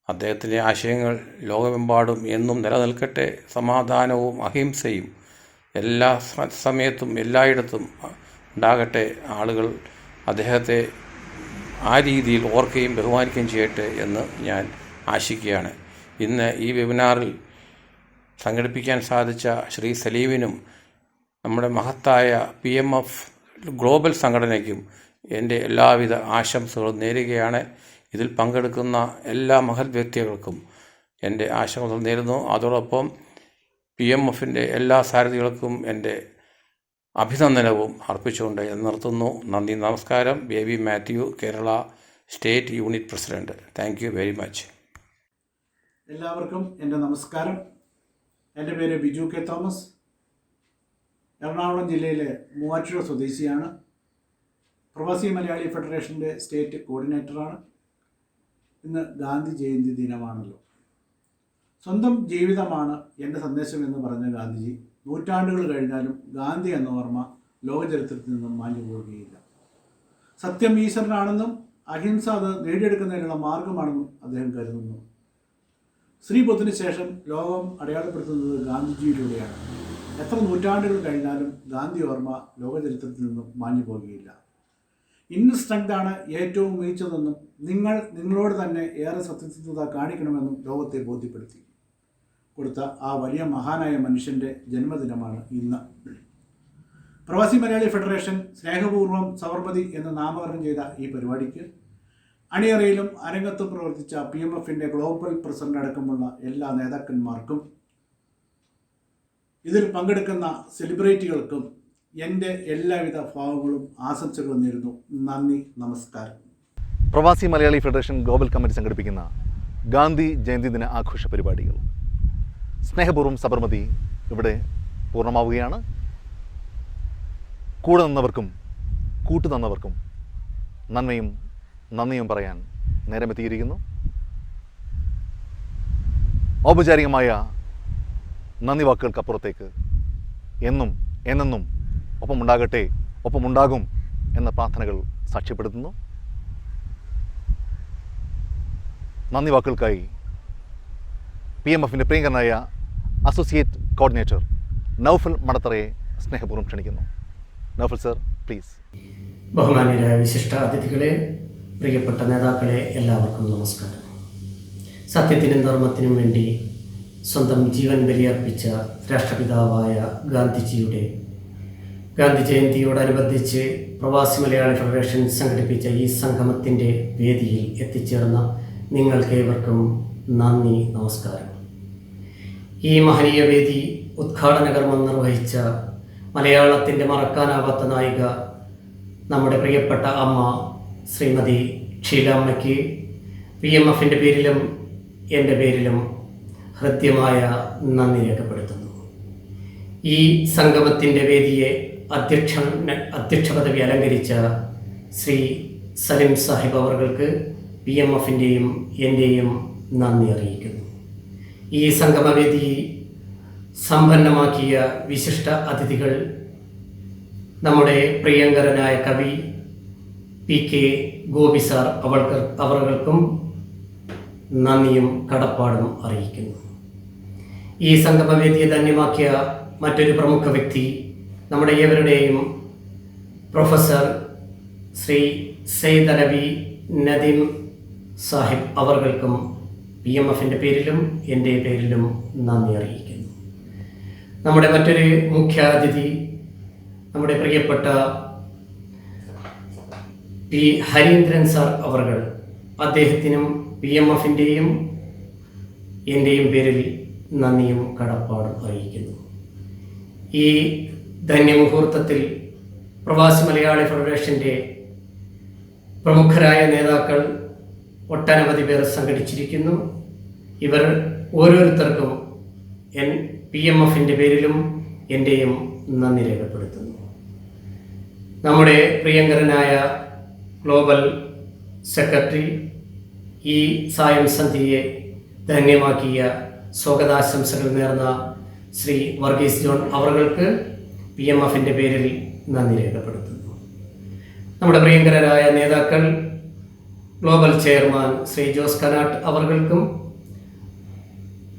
അദ്ദേഹത്തിൻ്റെ ആശയങ്ങൾ ലോകമെമ്പാടും എന്നും നിലനിൽക്കട്ടെ. സമാധാനവും അഹിംസയും എല്ലാ സമയത്തും എല്ലായിടത്തും ഉണ്ടാകട്ടെ. ആളുകൾ അദ്ദേഹത്തെ ആ രീതിയിൽ ഓർക്കുകയും ബഹുമാനിക്കുകയും ചെയ്യട്ടെ എന്ന് ഞാൻ ആശിക്കുകയാണ്. ഇന്ന് ഈ വെബിനാറിൽ സംഘടിപ്പിക്കാൻ സാധിച്ച ശ്രീ സലീമിനും നമ്മുടെ മഹത്തായ PMF ഗ്ലോബൽ സംഘടനയ്ക്കും എൻ്റെ എല്ലാവിധ ആശംസകളും നേരുകയാണ്. ഇതിൽ പങ്കെടുക്കുന്ന എല്ലാ മഹത് വ്യക്തികൾക്കും എൻ്റെ ആശംസകൾ നേരുന്നു. അതോടൊപ്പം PMFൻ്റെ എല്ലാ സാരഥികൾക്കും എൻ്റെ അഭിനന്ദനവും അർപ്പിച്ചുകൊണ്ട് നിർത്തുന്നു. നന്ദി, നമസ്കാരം. Baby Mathew, Kerala state unit president. Thank you very much. എല്ലാവർക്കും എൻ്റെ നമസ്കാരം. എൻ്റെ പേര് ബിജു കെ തോമസ്. എറണാകുളം ജില്ലയിലെ മൂവാറ്റുപുഴ സ്വദേശിയാണ്. പ്രവാസി മലയാളി ഫെഡറേഷൻ്റെ സ്റ്റേറ്റ് കോർഡിനേറ്ററാണ്. ഇന്ന് ഗാന്ധി ജയന്തി ദിനമാണല്ലോ. സ്വന്തം ജീവിതമാണ് എൻ്റെ സന്ദേശം എന്ന് പറഞ്ഞ ഗാന്ധിജി നൂറ്റാണ്ടുകൾ കഴിഞ്ഞാലും ഗാന്ധി എന്ന ഓർമ്മ ലോകചരിത്രത്തിൽ നിന്നും മാഞ്ഞു പോവുകയില്ല. സത്യം ഈശ്വരനാണെന്നും അഹിംസ അത് നേടിയെടുക്കുന്നതിനുള്ള മാർഗമാണെന്നും അദ്ദേഹം കരുതുന്നു. ശ്രീ ബുദ്ധന് ശേഷം ലോകം അടയാളപ്പെടുത്തുന്നത് ഗാന്ധിജിയിലൂടെയാണ്. എത്ര നൂറ്റാണ്ടുകൾ കഴിഞ്ഞാലും ഗാന്ധി ഓർമ്മ ലോകചരിത്രത്തിൽ നിന്നും മാഞ്ഞു പോകുകയില്ല. ഇന്നർ സ്ട്രെങ്താണ് ഏറ്റവും മികച്ചതെന്നും നിങ്ങളോട് തന്നെ ഏറെ സത്യസന്ധത കാണിക്കണമെന്നും ലോകത്തെ ബോധ്യപ്പെടുത്തി കൊടുത്ത ആ വലിയ മഹാനായ മനുഷ്യൻ്റെ ജന്മദിനമാണ് ഇന്ന്. പ്രവാസി മലയാളി ഫെഡറേഷൻ സ്നേഹപൂർവ്വം സബർമതി എന്ന് നാമകരണം ചെയ്ത ഈ പരിപാടിക്ക് അണിയറയിലും അരങ്ങത്തും പ്രവർത്തിച്ച PMFൻ്റെ ഗ്ലോബൽ പ്രസിഡന്റ് അടക്കമുള്ള എല്ലാ നേതാക്കന്മാർക്കും ഇതിൽ പങ്കെടുക്കുന്ന സെലിബ്രിറ്റികൾക്കും എൻ്റെ എല്ലാവിധ ഭാവങ്ങളും ആശംസകളും നേരുന്നു. നന്ദി, നമസ്കാരം. പ്രവാസി മലയാളി ഫെഡറേഷൻ ഗ്ലോബൽ കമ്മിറ്റി സംഘടിപ്പിക്കുന്ന ഗാന്ധി ജയന്തി ദിന ആഘോഷ പരിപാടികൾ സ്നേഹപൂർവ്വം സബർമതി ഇവിടെ പൂർണ്ണമാവുകയാണ്. കൂടെ നിന്നവർക്കും കൂട്ടുതന്നവർക്കും നന്മയും നന്ദിയും പറയാൻ നേരമെത്തിയിരിക്കുന്നു. ഔപചാരികമായ നന്ദി വാക്കുകൾക്കപ്പുറത്തേക്ക് എന്നും എന്നെന്നും ഒപ്പമുണ്ടാകട്ടെ, ഒപ്പമുണ്ടാകും എന്ന പ്രാർത്ഥനകൾ സാക്ഷ്യപ്പെടുത്തുന്നു. നന്ദി വാക്കുകൾക്കായി PMFൻ്റെ പ്രിയങ്കരനായ അസോസിയേറ്റ് കോർഡിനേറ്റർ നൗഫൽ മടത്തറയെ സ്നേഹപൂർവ്വം ക്ഷണിക്കുന്നു. Naufal sir, please. ബഹുമാന്യരായ വിശിഷ്ട അതിഥികളെ, പ്രിയപ്പെട്ട നേതാക്കളെ, എല്ലാവർക്കും നമസ്കാരം. സത്യത്തിനും ധർമ്മത്തിനും വേണ്ടി സ്വന്തം ജീവൻ ബലിയർപ്പിച്ച രാഷ്ട്രപിതാവായ ഗാന്ധിജിയുടെ ഗാന്ധി ജയന്തിയോടനുബന്ധിച്ച് പ്രവാസി മലയാളി ഫെഡറേഷൻ സംഘടിപ്പിച്ച ഈ സംഗമത്തിൻ്റെ വേദിയിൽ എത്തിച്ചേർന്ന നിങ്ങൾക്കേവർക്കും നന്ദി, നമസ്കാരം. ഈ മഹനീയ വേദി ഉദ്ഘാടന കർമ്മം നിർവഹിച്ച മലയാളത്തിൻ്റെ മറക്കാനാവാത്ത നായിക നമ്മുടെ പ്രിയപ്പെട്ട അമ്മ ശ്രീമതി ഷീലാമ്മയ്ക്ക് PMFൻ്റെ പേരിലും എൻ്റെ പേരിലും ഹൃദ്യമായ നന്ദി രേഖപ്പെടുത്തുന്നു. ഈ സംഗമത്തിൻ്റെ വേദിയെ അധ്യക്ഷ പദവി അലങ്കരിച്ച ശ്രീ സലിം സാഹിബ് അവർക്ക് PMFൻ്റെയും എൻ്റെയും നന്ദി അറിയിക്കുന്നു. ഈ സംഗമവേദി സമ്പന്നമാക്കിയ വിശിഷ്ട അതിഥികൾ നമ്മുടെ പ്രിയങ്കരനായ കവി PK ഗോപി സാർ അവർക്കും നന്ദിയും കടപ്പാടും അറിയിക്കുന്നു. ഈ സംഗമവേദിയെ ധന്യമാക്കിയ മറ്റൊരു പ്രമുഖ വ്യക്തി നമ്മുടെ ഏവരുടെയും പ്രൊഫസർ ശ്രീ സെയ്ദ് അലവി നദീം സാഹിബ് അവർകൾക്കും PMFൻ്റെ പേരിലും എൻ്റെ പേരിലും നന്ദി അറിയിക്കുന്നു. നമ്മുടെ മറ്റൊരു മുഖ്യാതിഥി നമ്മുടെ പ്രിയപ്പെട്ട പി ഹരീന്ദ്രൻ സാർ അവർകൾ, അദ്ദേഹത്തിനും PMFൻ്റെയും എൻ്റെയും പേരിൽ നന്ദിയും കടപ്പാടും അറിയിക്കുന്നു. ഈ ധന്യമുഹൂർത്തത്തിൽ പ്രവാസി മലയാളി ഫെഡറേഷൻ്റെ പ്രമുഖരായ നേതാക്കൾ ഒട്ടനവധി പേർ സംഘടിച്ചിരിക്കുന്നു. ഇവർ ഓരോരുത്തർക്കും PMFൻ്റെ പേരിലും എൻ്റെയും നന്ദി രേഖപ്പെടുത്തുന്നു. നമ്മുടെ പ്രിയങ്കരനായ ഗ്ലോബൽ സെക്രട്ടറി ഈ സായം സന്ധ്യയെ ധന്യമാക്കിയ സ്വാഗതാശംസകൾ നേർന്ന ശ്രീ വർഗീസ് ജോൺ അവർക്ക് PMFൻ്റെ പേരിൽ നന്ദി രേഖപ്പെടുത്തുന്നു. നമ്മുടെ പ്രിയങ്കരരായ നേതാക്കൾ ഗ്ലോബൽ ചെയർമാൻ ശ്രീ ജോസ് കനാട്ട് അവർക്കും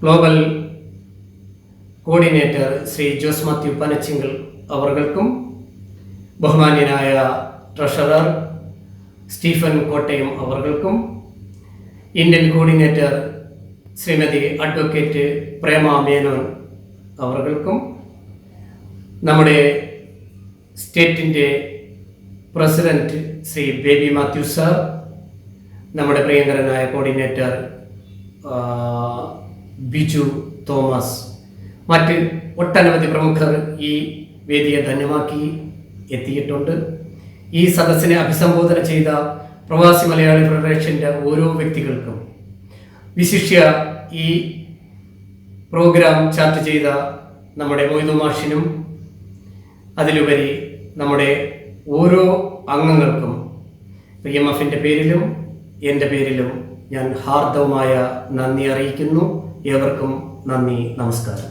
ഗ്ലോബൽ കോർഡിനേറ്റർ ശ്രീ ജോസ് മാത്യു പനച്ചിങ്കൽ അവർക്കും ബഹുമാന്യനായ ട്രഷറർ സ്റ്റീഫൻ കോട്ടയം അവർക്കും Indian coordinator Shrimati advocate Prema Menon അവർക്കും നമ്മുടെ സ്റ്റേറ്റിൻ്റെ പ്രസിഡന്റ് ശ്രീ ബേബി മാത്യു സാർ, നമ്മുടെ പ്രിയങ്കരനായ കോർഡിനേറ്റർ ബിജു തോമസ്, മറ്റ് ഒട്ടനവധി പ്രമുഖർ ഈ വേദിയെ ധന്യമാക്കി എത്തിയിട്ടുണ്ട്. ഈ സദസ്സിനെ അഭിസംബോധന ചെയ്ത പ്രവാസി മലയാളി ഫെഡറേഷൻ്റെ ഓരോ വ്യക്തികൾക്കും, വിശിഷ്യ ഈ പ്രോഗ്രാം ചാർട്ട് ചെയ്ത നമ്മുടെ മൊയ്തു മാഷിനും അതിലുപരി നമ്മുടെ ഓരോ അംഗങ്ങൾക്കും PMFൻ്റെ പേരിലും എൻ്റെ പേരിലും ഞാൻ ഹാർദവമായ നന്ദി അറിയിക്കുന്നു. ഏവർക്കും നന്ദി, നമസ്കാരം.